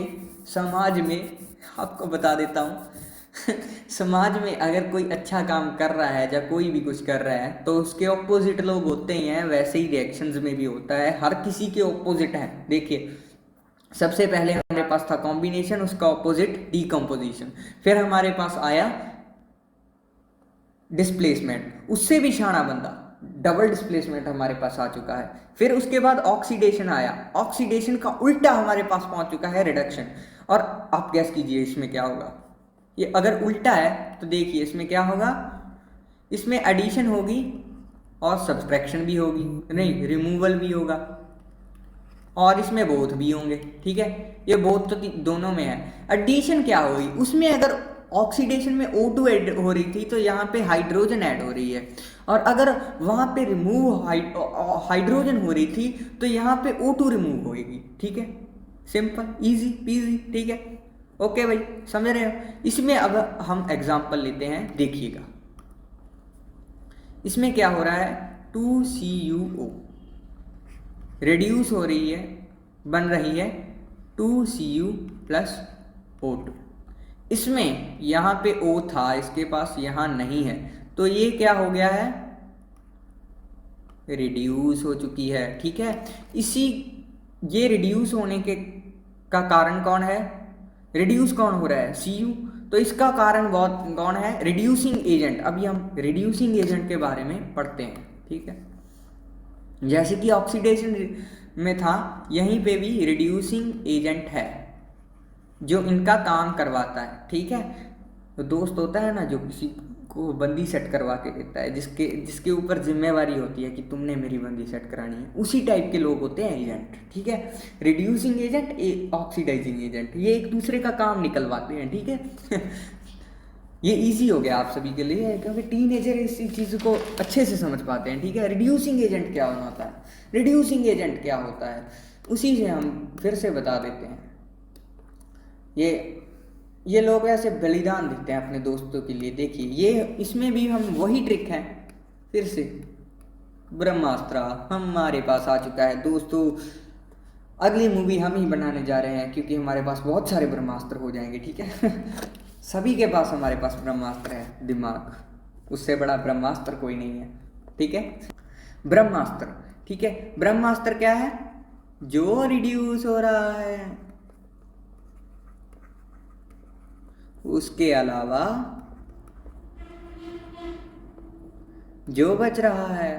समाज में, आपको बता देता हूँ, समाज में अगर कोई अच्छा काम कर रहा है या कोई भी कुछ कर रहा है तो उसके ऑपोजिट लोग होते ही हैं, वैसे ही रिएक्शंस में भी होता है, हर किसी के ऑपोजिट हैं। देखिए सबसे पहले हमारे पास था कॉम्बिनेशन, उसका ऑपोजिट डीकम्पोजिशन, फिर हमारे पास आया डिस्प्लेसमेंट, उससे भी शाना बंदा डबल डिस्प्लेसमेंट हमारे पास आ चुका है। फिर उसके बाद ऑक्सीडेशन आया, ऑक्सीडेशन का उल्टा हमारे पास पहुंच चुका है रिडक्शन। और आप गैस कीजिए इसमें क्या होगा? ये अगर उल्टा है तो देखिए इसमें क्या होगा, इसमें एडिशन होगी और सब्सट्रैक्शन भी होगी, नहीं रिमूवल भी होगा, और इसमें बोथ भी होंगे, ठीक है। ये बोथ तो दोनों में है। एडिशन क्या होगी? उसमें अगर ऑक्सीडेशन में O2 ऐड हो रही थी तो यहाँ पे हाइड्रोजन ऐड हो रही है, और अगर वहाँ पे रिमूव हाइड्रोजन हो रही थी तो यहाँ पे O2 रिमूव होगी, ठीक है। सिंपल, इजी पीजी, ठीक है। ओके भाई, समझ रहे हो? इसमें अब हम एग्जांपल लेते हैं, देखिएगा। इसमें क्या हो रहा है? 2CuO रिड्यूस हो रही है, बन रही है 2Cu प्लस O2। इसमें यहाँ पे O था, इसके पास यहाँ नहीं है, तो ये क्या हो गया है? रिड्यूस हो चुकी है, ठीक है। ये रिड्यूस होने का कारण कौन है? रिड्यूस कौन हो रहा है? Cu। तो इसका कारण कौन है? Reducing agent. अभी हम रिड्यूसिंग एजेंट के बारे में पढ़ते हैं, ठीक है। जैसे कि ऑक्सीडेशन में था, यहीं पे भी रिड्यूसिंग एजेंट है जो इनका काम करवाता है, ठीक है। तो दोस्त होता है ना जो किसी को बंदी सेट करवा के देता है, जिसके जिसके ऊपर जिम्मेवारी होती है कि तुमने मेरी बंदी सेट करानी है। उसी टाइप के लोग होते हैं एजेंट, ठीक है। रिड्यूसिंग एजेंट, ऑक्सीडाइजिंग एजेंट, ये एक दूसरे का काम निकलवाते हैं, ठीक है। ये इजी हो गया आप सभी के लिए क्योंकि टीनेजर इस चीज़ को अच्छे से समझ पाते हैं, ठीक है। रिड्यूसिंग एजेंट क्या होता है, रिड्यूसिंग एजेंट क्या होता है, उसी से हम फिर से बता देते हैं। ये लोग ऐसे बलिदान देते हैं अपने दोस्तों के लिए। देखिए ये इसमें भी हम वही ट्रिक है, फिर से ब्रह्मास्त्र हमारे पास आ चुका है दोस्तों। अगली मूवी हम ही बनाने जा रहे हैं क्योंकि हमारे पास बहुत सारे ब्रह्मास्त्र हो जाएंगे, ठीक है। सभी के पास हमारे पास ब्रह्मास्त्र है, दिमाग, उससे बड़ा ब्रह्मास्त्र कोई नहीं है, ठीक है। ब्रह्मास्त्र, ठीक है। ब्रह्मास्त्र क्या है, जो रिड्यूस हो रहा है, उसके अलावा जो बच रहा है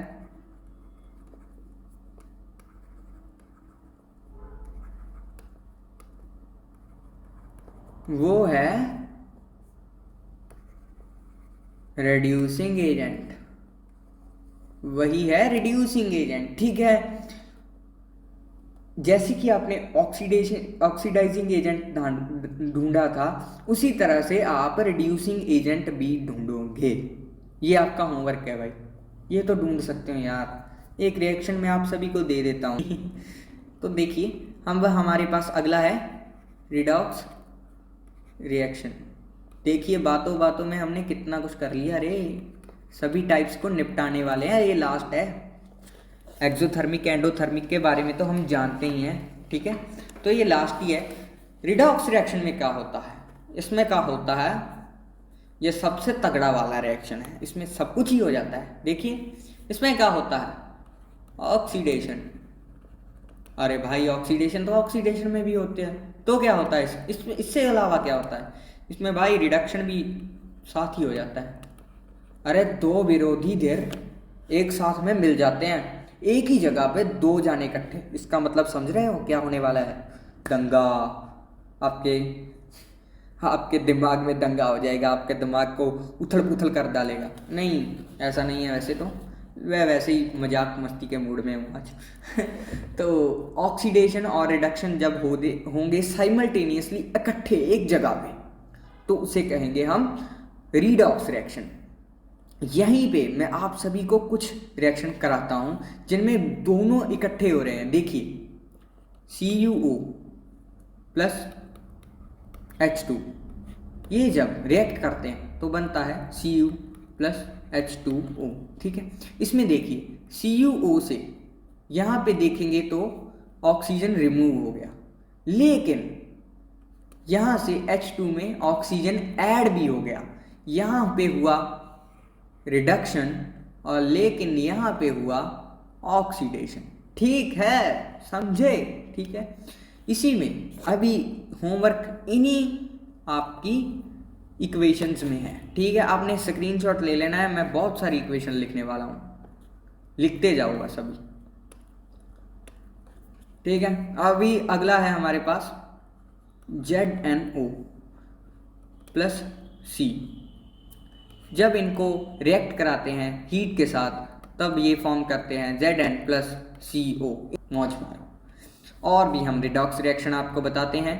वो है रिड्यूसिंग एजेंट, वही है रिड्यूसिंग एजेंट, ठीक है। जैसे कि आपने ऑक्सीडाइजिंग एजेंट ढूंढा था, उसी तरह से आप रिड्यूसिंग एजेंट भी ढूंढोगे। ये आपका होमवर्क है भाई, ये तो ढूंढ सकते हो यार। एक रिएक्शन में आप सभी को दे देता हूँ। तो देखिए हमारे पास अगला है रिडॉक्स रिएक्शन। देखिए बातों बातों में हमने कितना कुछ कर लिया, अरे सभी टाइप्स को निपटाने वाले हैं। ये लास्ट है, एक्सोथर्मिक एंडोथर्मिक के बारे में तो हम जानते ही हैं, ठीक है। तो ये लास्ट ही है। रिडॉक्स रिएक्शन में क्या होता है, इसमें क्या होता है, ये सबसे तगड़ा वाला रिएक्शन है, इसमें सब कुछ ही हो जाता है। देखिए इसमें क्या होता है, ऑक्सीडेशन। अरे भाई ऑक्सीडेशन तो ऑक्सीडेशन में भी होते हैं, तो क्या होता है इसमें, इससे अलावा क्या होता है इसमें भाई, रिडक्शन भी साथ ही हो जाता है। अरे दो विरोधी ध्रुव एक साथ में मिल जाते हैं, एक ही जगह पे दो जाने इकट्ठे, इसका मतलब समझ रहे हो क्या होने वाला है, दंगा। आपके दिमाग में दंगा हो जाएगा, आपके दिमाग को उथल पुथल कर डालेगा। नहीं ऐसा नहीं है, वैसे तो वह वैसे ही मजाक मस्ती के मूड में हूँ आज। तो ऑक्सीडेशन और रिडक्शन जब होंगे साइमल्टेनियसली इकट्ठे एक जगह पे, तो उसे कहेंगे हम रीडॉक्स रिएक्शन। यहीं पे मैं आप सभी को कुछ रिएक्शन कराता हूं जिनमें दोनों इकट्ठे हो रहे हैं। देखिए CuO प्लस H2, ये जब रिएक्ट करते हैं तो बनता है Cu प्लस H2O, ठीक है। इसमें देखिए CuO से यहाँ पे देखेंगे तो ऑक्सीजन रिमूव हो गया, लेकिन यहाँ से H2 में ऑक्सीजन ऐड भी हो गया। यहाँ पे हुआ रिडक्शन और लेकिन यहाँ पे हुआ ऑक्सीडेशन, ठीक है, समझे, ठीक है। इसी में अभी होमवर्क इन्हीं आपकी इक्वेशंस में है, ठीक है। आपने स्क्रीनशॉट ले लेना है, मैं बहुत सारी इक्वेशन लिखने वाला हूँ, लिखते जाऊँगा सभी, ठीक है। अभी अगला है हमारे पास ZnO प्लस C। जब इनको रिएक्ट कराते हैं हीट के साथ तब ये फॉर्म करते हैं Zn प्लस CO। मौज मारो। और भी हम रिडॉक्स रिएक्शन आपको बताते हैं,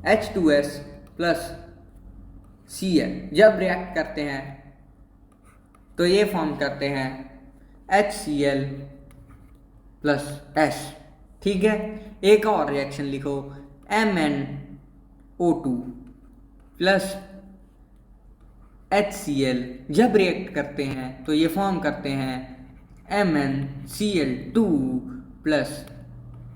H2S प्लस Cl जब रिएक्ट करते हैं तो ये फॉर्म करते हैं HCl प्लस S, ठीक है। एक और रिएक्शन लिखो, MnO2 प्लस HCl जब रिएक्ट करते हैं तो ये फॉर्म करते हैं MnCl2 plus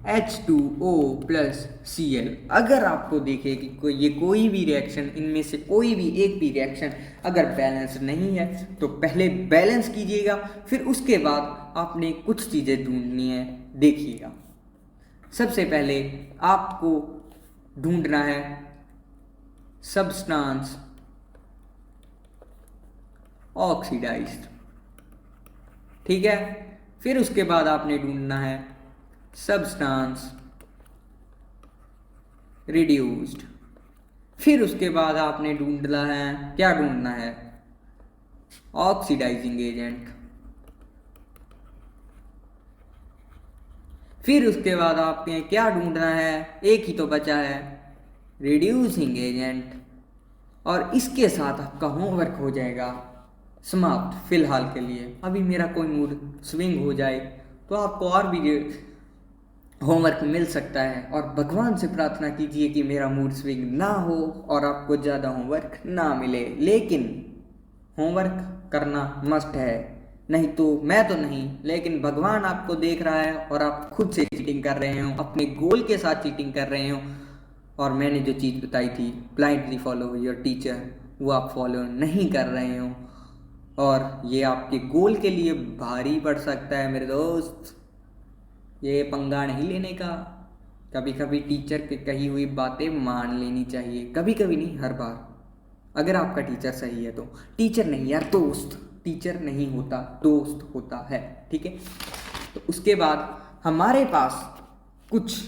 H2O plus Cl। अगर आपको देखे कि कोई भी रिएक्शन, इनमें से कोई भी एक भी रिएक्शन अगर बैलेंस नहीं है तो पहले बैलेंस कीजिएगा, फिर उसके बाद आपने कुछ चीज़ें ढूंढनी है। देखिएगा सबसे पहले आपको ढूंढना है सब्सटेंस ऑक्सीडाइज्ड, ठीक है। फिर उसके बाद आपने ढूंढना है सब्सटेंस रिड्यूस्ड, फिर उसके बाद आपने ढूंढना है, क्या ढूंढना है, ऑक्सीडाइजिंग एजेंट। फिर उसके बाद आपके क्या ढूंढना है, एक ही तो बचा है, रिड्यूसिंग एजेंट। और इसके साथ आपका होमवर्क हो जाएगा समाप्त फिलहाल के लिए। अभी मेरा कोई मूड स्विंग हो जाए तो आपको और भी होमवर्क मिल सकता है, और भगवान से प्रार्थना कीजिए कि मेरा मूड स्विंग ना हो और आपको ज़्यादा होमवर्क ना मिले। लेकिन होमवर्क करना मस्ट है, नहीं तो मैं तो नहीं, लेकिन भगवान आपको देख रहा है और आप खुद से चीटिंग कर रहे हो, अपने गोल के साथ चीटिंग कर रहे हो। और मैंने जो चीज़ बताई थी ब्लाइंडली फॉलो योर टीचर, वो आप फॉलो नहीं कर रहे हो, और ये आपके गोल के लिए भारी पड़ सकता है मेरे दोस्त। ये पंगा नहीं लेने का। कभी कभी टीचर की कही हुई बातें मान लेनी चाहिए, कभी कभी नहीं, हर बार। अगर आपका टीचर सही है तो, टीचर नहीं यार, दोस्त। टीचर नहीं होता, दोस्त होता है, ठीक है। तो उसके बाद हमारे पास कुछ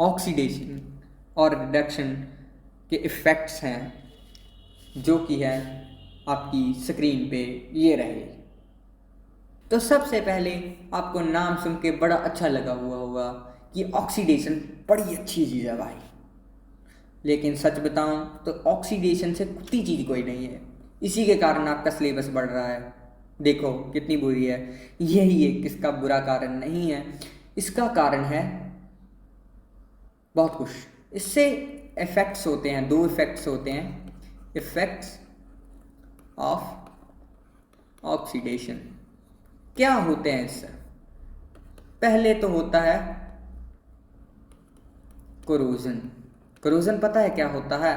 ऑक्सीडेशन और रिडक्शन के इफ़ेक्ट्स हैं, जो कि है आपकी स्क्रीन पे ये रहे। तो सबसे पहले आपको नाम सुन के बड़ा अच्छा लगा हुआ होगा कि ऑक्सीडेशन बड़ी अच्छी चीज़ है भाई, लेकिन सच बताऊं तो ऑक्सीडेशन से कुत्ती चीज़ कोई नहीं है। इसी के कारण आपका सिलेबस बढ़ रहा है, देखो कितनी बुरी है। यही एक इसका बुरा कारण नहीं है, इसका कारण है बहुत कुछ। इससे इफ़ेक्ट्स होते हैं, दो इफ़ेक्ट्स होते हैं, इफ़ेक्ट्स ऑफ ऑक्सीडेशन। क्या होते हैं इससे? पहले तो होता है कोरोजन। कोरोजन पता है क्या होता है?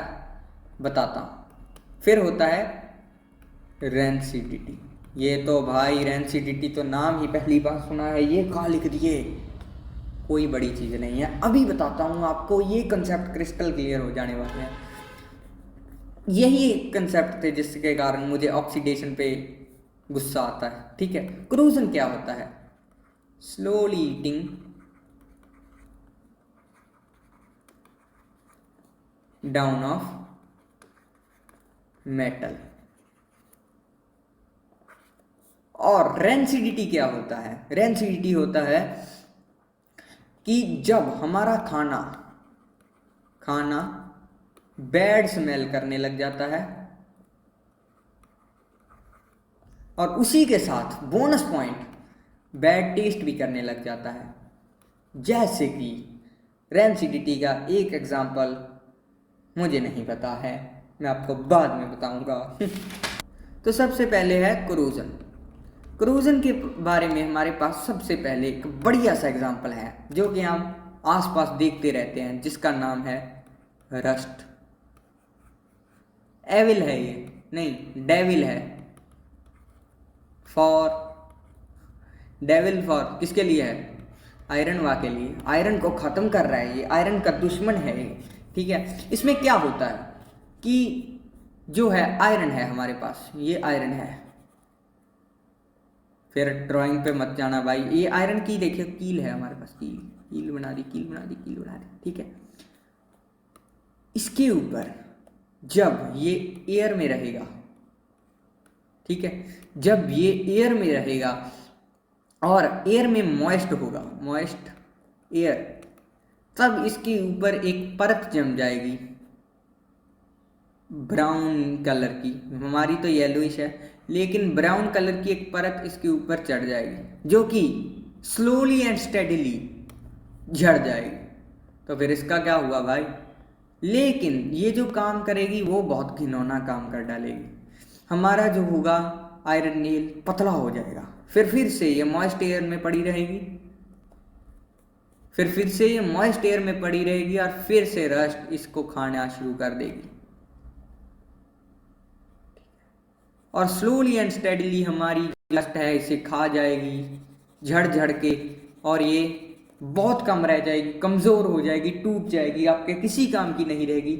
बताता हूँ। फिर होता है रेंसिडिटी। ये तो भाई रेंसिडिटी तो नाम ही पहली बार सुना है, ये कहाँ लिख दिए? कोई बड़ी चीज़ नहीं है, अभी बताता हूँ आपको। ये कंसेप्ट क्रिस्टल क्लियर हो जाने वाले हैं। यही एक कंसेप्ट थे जिसके कारण मुझे ऑक्सीडेशन पे गुस्सा आता है, ठीक है। क्रूजन क्या होता है? Slowly eating down of metal. और रेंसिडिटी क्या होता है? रेंसिडिटी होता है कि जब हमारा खाना बैड स्मेल करने लग जाता है, और उसी के साथ बोनस पॉइंट बैड टेस्ट भी करने लग जाता है। जैसे कि रेंसिडिटी का एक एग्जांपल मुझे नहीं पता है, मैं आपको बाद में बताऊंगा। तो सबसे पहले है क्रूजन। क्रूजन के बारे में हमारे पास सबसे पहले एक बढ़िया सा एग्जांपल है, जो कि हम आसपास देखते रहते हैं, जिसका नाम है रस्ट। एविल है ये, नहीं डेविल है। डेविल फॉर किसके लिए है? आयरन वा के लिए। आयरन को ख़त्म कर रहा है ये, आयरन का दुश्मन है ये, ठीक है। इसमें क्या होता है कि जो है आयरन है हमारे पास, ये आयरन है। फिर ड्राइंग पे मत जाना भाई, ये आयरन की देखिए कील है हमारे पास, कील बना दी, ठीक है। इसके ऊपर जब ये एयर में रहेगा, ठीक है, जब ये एयर में रहेगा और एयर में मॉइस्ट होगा, मॉइस्ट एयर, तब इसके ऊपर एक परत जम जाएगी ब्राउन कलर की। हमारी तो येलोइश है, लेकिन ब्राउन कलर की एक परत इसके ऊपर चढ़ जाएगी, जो कि स्लोली एंड स्टेडिली झड़ जाएगी। तो फिर इसका क्या हुआ भाई? लेकिन ये जो काम करेगी वो बहुत घिनौना काम कर डालेगी। हमारा जो होगा आयरन नील पतला हो जाएगा, फिर से ये मॉइस्ट एयर में पड़ी रहेगी, फिर से ये मॉइस्ट एयर में पड़ी रहेगी, और फिर से रस्ट इसको खाना शुरू कर देगी। और स्लोली एंड स्टेडली हमारी रस्ट है इसे खा जाएगी झड़ के, और ये बहुत कम रह जाएगी, कमज़ोर हो जाएगी, टूट जाएगी, आपके किसी काम की नहीं रहेगी।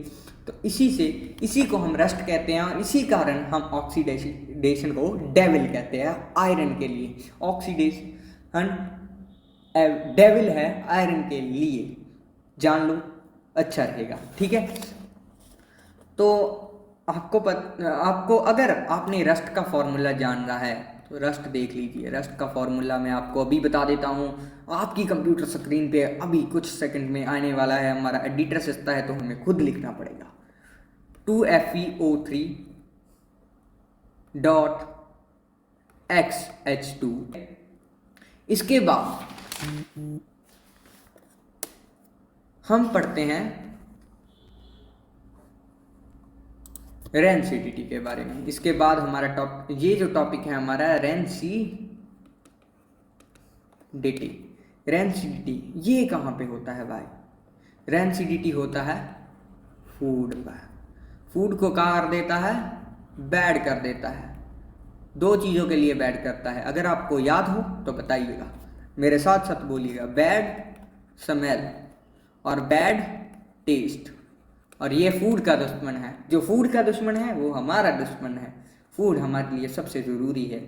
तो इसी को हम रस्ट कहते हैं, और इसी कारण हम ऑक्सीडेशन को डेविल कहते हैं आयरन के लिए। ऑक्सीडेशन डेविल है आयरन के लिए, जान लो, अच्छा रहेगा, ठीक है। तो आपको अगर आपने रस्ट का फॉर्मूला जानना है तो रस्ट देख लीजिए। रस्ट का फॉर्मूला मैं आपको अभी बता देता हूँ, आपकी कंप्यूटर स्क्रीन पे अभी कुछ सेकंड में आने वाला है। हमारा एडिटर सस्ता है तो हमें खुद लिखना पड़ेगा। 2FeO3 dot XH2। इसके बाद हम पढ़ते हैं रेनसिडिटी के बारे में। इसके बाद हमारा ये जो टॉपिक है हमारा रेनसिडिटी। रेनसिडिटी ये कहाँ पे होता है भाई? रेनसिडिटी होता है फूड पर। फूड को कहाँ कर देता है? बैड कर देता है। दो चीज़ों के लिए बैड करता है, अगर आपको याद हो तो बताइएगा, मेरे साथ साथ बोलिएगा। बैड स्मेल और बैड टेस्ट। और ये फूड का दुश्मन है। जो फूड का दुश्मन है वो हमारा दुश्मन है। फूड हमारे लिए सबसे ज़रूरी है।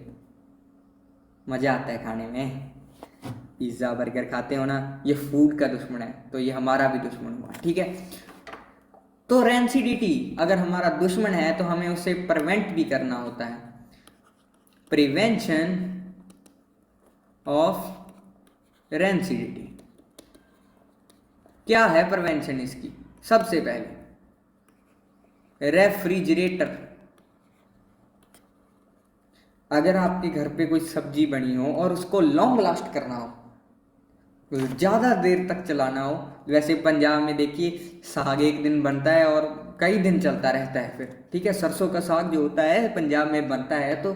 मज़ा आता है खाने में। पिज़्ज़ा बर्गर खाते हो ना, ये फूड का दुश्मन है, तो ये हमारा भी दुश्मन हुआ, ठीक है। तो रेनसिडिटी अगर हमारा दुश्मन है तो हमें उसे प्रिवेंट भी करना होता है। Prevention of rancidity. क्या है प्रिवेंशन इसकी? सबसे पहले रेफ्रिजरेटर। अगर आपके घर पे कोई सब्जी बनी हो और उसको लॉन्ग लास्ट करना हो, ज़्यादा देर तक चलाना हो, वैसे पंजाब में देखिए साग एक दिन बनता है और कई दिन चलता रहता है फिर, ठीक है। सरसों का साग जो होता है पंजाब में बनता है तो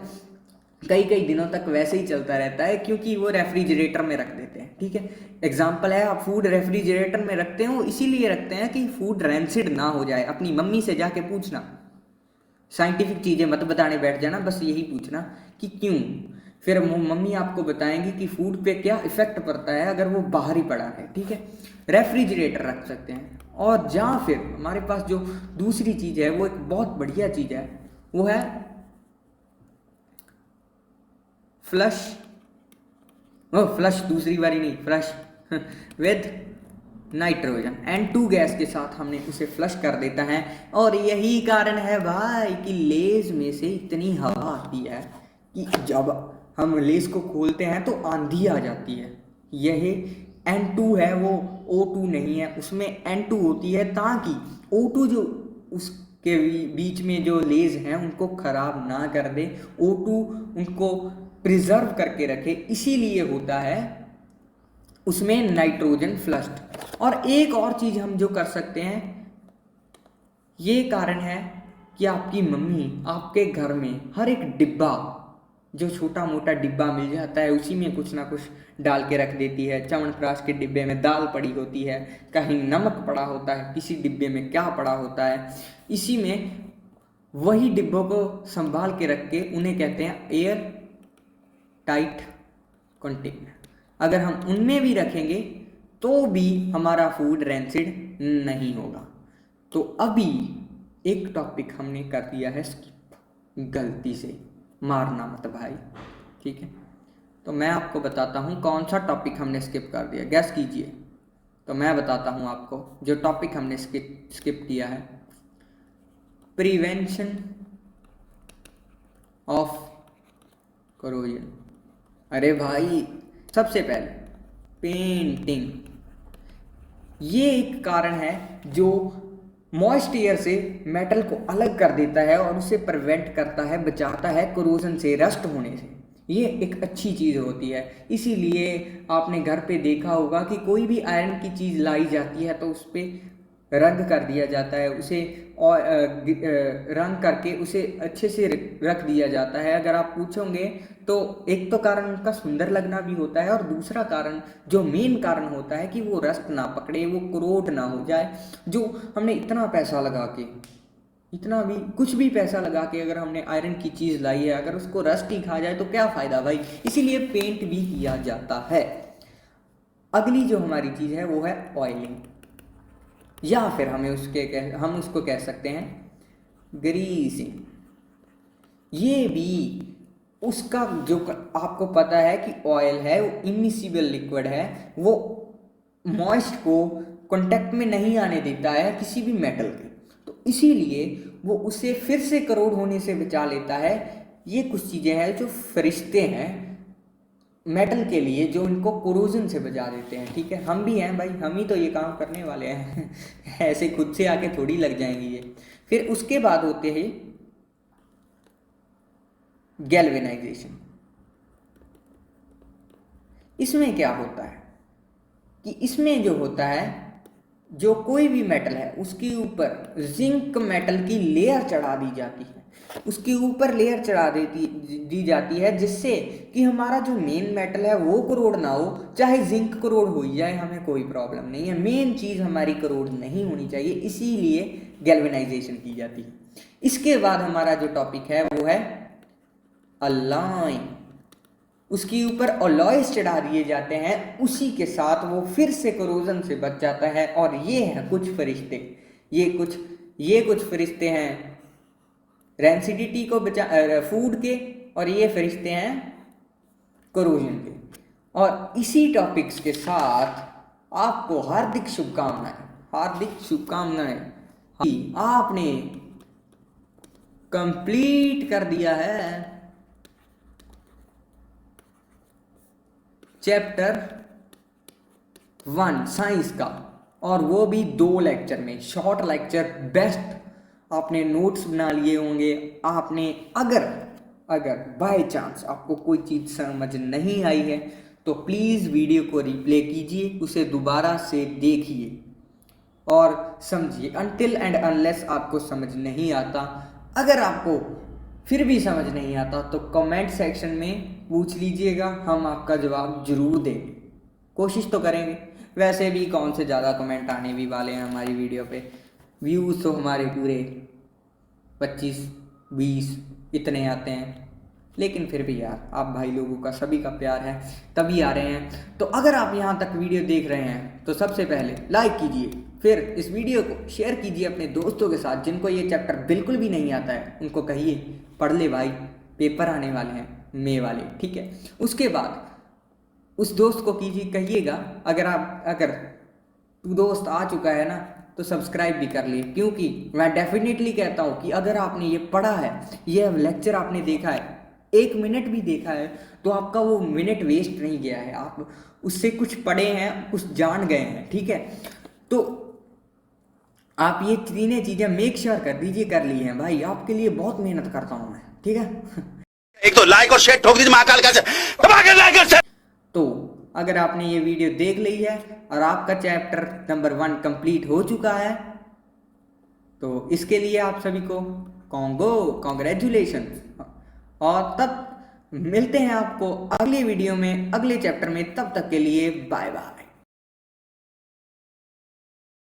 कई कई दिनों तक वैसे ही चलता रहता है, क्योंकि वो रेफ्रिजरेटर में रख देते हैं, ठीक है। एग्जाम्पल है, आप फूड रेफ्रिजरेटर में रखते हो इसीलिए रखते हैं कि फूड रैंसिड ना हो जाए। अपनी मम्मी से जाके पूछना, साइंटिफिक चीज़ें मत बताने बैठ जाना, बस यही पूछना कि क्यों। फिर मम्मी आपको बताएंगी कि फूड पे क्या इफेक्ट पड़ता है अगर वो बाहर ही पड़ा है, ठीक है। रेफ्रिजरेटर रख सकते हैं। और जहाँ फिर हमारे पास जो दूसरी चीज़ है वो एक बहुत बढ़िया चीज़ है, वो है फ्लश। फ्लश दूसरी बारी नहीं, flush with nitrogen N2 gas के साथ हमने उसे फ्लश कर देता है। और यही कारण है भाई कि लेज में से इतनी हवा आती है कि जब हम लेज को खोलते हैं तो आंधी आ जाती है। यह N2 है, वो O2 नहीं है, उसमें N2 होती है ताकि O2 जो उसके बीच में जो लेज हैं उनको खराब ना कर दे, O2 उनको प्रिजर्व करके रखे, इसीलिए होता है उसमें नाइट्रोजन फ्लश्ड। और एक और चीज़ हम जो कर सकते हैं, ये कारण है कि आपकी मम्मी आपके घर में हर एक डिब्बा, जो छोटा मोटा डिब्बा मिल जाता है, उसी में कुछ ना कुछ डाल के रख देती है। च्यवनप्राश के डिब्बे में दाल पड़ी होती है, कहीं नमक पड़ा होता है, किसी डिब्बे में क्या पड़ा होता है, इसी में वही डिब्बों को संभाल के रख के उन्हें कहते हैं एयर टाइट कंटेनर। अगर हम उनमें भी रखेंगे तो भी हमारा फूड रैंसिड नहीं होगा। तो अभी एक टॉपिक हमने कर दिया है स्किप, गलती से, मारना मत भाई, ठीक है। तो मैं आपको बताता हूँ कौन सा टॉपिक हमने स्किप कर दिया, गैस कीजिए। तो मैं बताता हूँ आपको जो टॉपिक हमने स्किप किया है, प्रिवेंशन ऑफ करोजन। अरे भाई, सबसे पहले पेंटिंग, ये एक कारण है जो मॉइस्ट एयर से मेटल को अलग कर देता है और उसे प्रिवेंट करता है, बचाता है कोरोजन से, रस्ट होने से। ये एक अच्छी चीज़ होती है। इसीलिए आपने घर पे देखा होगा कि कोई भी आयरन की चीज़ लाई जाती है तो उस पर रंग कर दिया जाता है, उसे और रंग करके उसे अच्छे से रख दिया जाता है। अगर आप पूछोगे तो एक तो कारण उनका सुंदर लगना भी होता है, और दूसरा कारण, जो मेन कारण होता है, कि वो रस्ट ना पकड़े, वो करोड ना हो जाए। जो हमने इतना पैसा लगा के, इतना भी कुछ भी पैसा लगा के अगर हमने आयरन की चीज़ लाई है, अगर उसको रस्ट ही खा जाए तो क्या फ़ायदा भाई। इसीलिए पेंट भी किया जाता है। अगली जो हमारी चीज़ है वो है ऑयलिंग, या फिर हम उसको कह सकते हैं ग्रीसिंग। ये भी उसका जो आपको पता है कि ऑयल है वो इमिसिबल लिक्विड है, वो मॉइस्ट को कांटेक्ट में नहीं आने देता है किसी भी मेटल के। तो इसीलिए वो उसे फिर से करोड़ होने से बचा लेता है। ये कुछ चीज़ें हैं जो फरिश्ते हैं मेटल के लिए, जो इनको कोरोजन से बचा देते हैं। ठीक है, हम भी हैं भाई, हम ही तो ये काम करने वाले हैं ऐसे खुद से आके थोड़ी लग जाएंगी ये। फिर उसके बाद होते हैं गैल्वेनाइजेशन। इसमें क्या होता है कि इसमें जो होता है, जो कोई भी मेटल है उसके ऊपर जिंक मेटल की लेयर चढ़ा दी जाती है, उसके ऊपर लेयर चढ़ा दी जाती है, जिससे कि हमारा जो मेन मेटल है वो करोड़ ना हो, चाहे जिंक करोड़ हो जाए, हमें कोई प्रॉब्लम नहीं है। मेन चीज़ हमारी करोड़ नहीं होनी चाहिए, इसीलिए गैल्वेनाइजेशन की जाती है। इसके बाद हमारा जो टॉपिक है वो है अलाइन। उसके ऊपर अलॉयस चढ़ा दिए जाते हैं, उसी के साथ वो फिर से करोजन से बच जाता है। और ये हैं कुछ फरिश्ते, ये कुछ फरिश्ते हैं रेंसिडिटी को बचा फूड के, और ये फरिश्ते हैं करोजन के। और इसी टॉपिक्स के साथ आपको हार्दिक शुभकामनाएं कि आपने कंप्लीट कर दिया है चैप्टर 1 साइंस का, और वो भी 2 लेक्चर में, शॉर्ट लेक्चर बेस्ट। आपने नोट्स बना लिए होंगे। आपने अगर बाय चांस आपको कोई चीज़ समझ नहीं आई है तो प्लीज़ वीडियो को रिप्ले कीजिए, उसे दोबारा से देखिए और समझिए। अनटिल एंड अनलेस आपको समझ नहीं आता, अगर आपको फिर भी समझ नहीं आता तो कमेंट सेक्शन में पूछ लीजिएगा, हम आपका जवाब जरूर देंगे, कोशिश तो करेंगे। वैसे भी कौन से ज़्यादा कमेंट आने भी वाले हैं हमारी वीडियो पे, व्यूज़ तो हमारे पूरे 25-20 इतने आते हैं, लेकिन फिर भी यार आप भाई लोगों का सभी का प्यार है तभी आ रहे हैं। तो अगर आप यहाँ तक वीडियो देख रहे हैं तो सबसे पहले लाइक कीजिए, फिर इस वीडियो को शेयर कीजिए अपने दोस्तों के साथ जिनको ये चैप्टर बिल्कुल भी नहीं आता है। उनको कहिए पढ़ ले भाई, पेपर आने वाले हैं मई वाले, ठीक है। उसके बाद उस दोस्त को कहिएगा, अगर तू दोस्त आ चुका है ना तो सब्सक्राइब भी कर लिए, क्योंकि मैं डेफिनेटली कहता हूँ कि अगर आपने ये पढ़ा है, ये लेक्चर आपने देखा है, 1 मिनट भी देखा है, तो आपका वो मिनट वेस्ट नहीं गया है। आप उससे कुछ पढ़े हैं, कुछ जान गए हैं, ठीक है। तो आप ये 3 चीज़ें मेक श्योर कर दीजिए, कर ली हैं भाई, आपके लिए बहुत मेहनत करता हूँ मैं, ठीक है। एक तो लाइक और शेयर ठोक दीजिए महाकाल का, दबा के लाइक और शेयर। तो अगर आपने ये वीडियो देख ली है और आपका चैप्टर नंबर 1 कंप्लीट हो चुका है, तो इसके लिए आप सभी को कॉन्ग्रेचुलेशन। और तब मिलते हैं आपको अगले वीडियो में, अगले चैप्टर में। तब तक के लिए बाय बाय।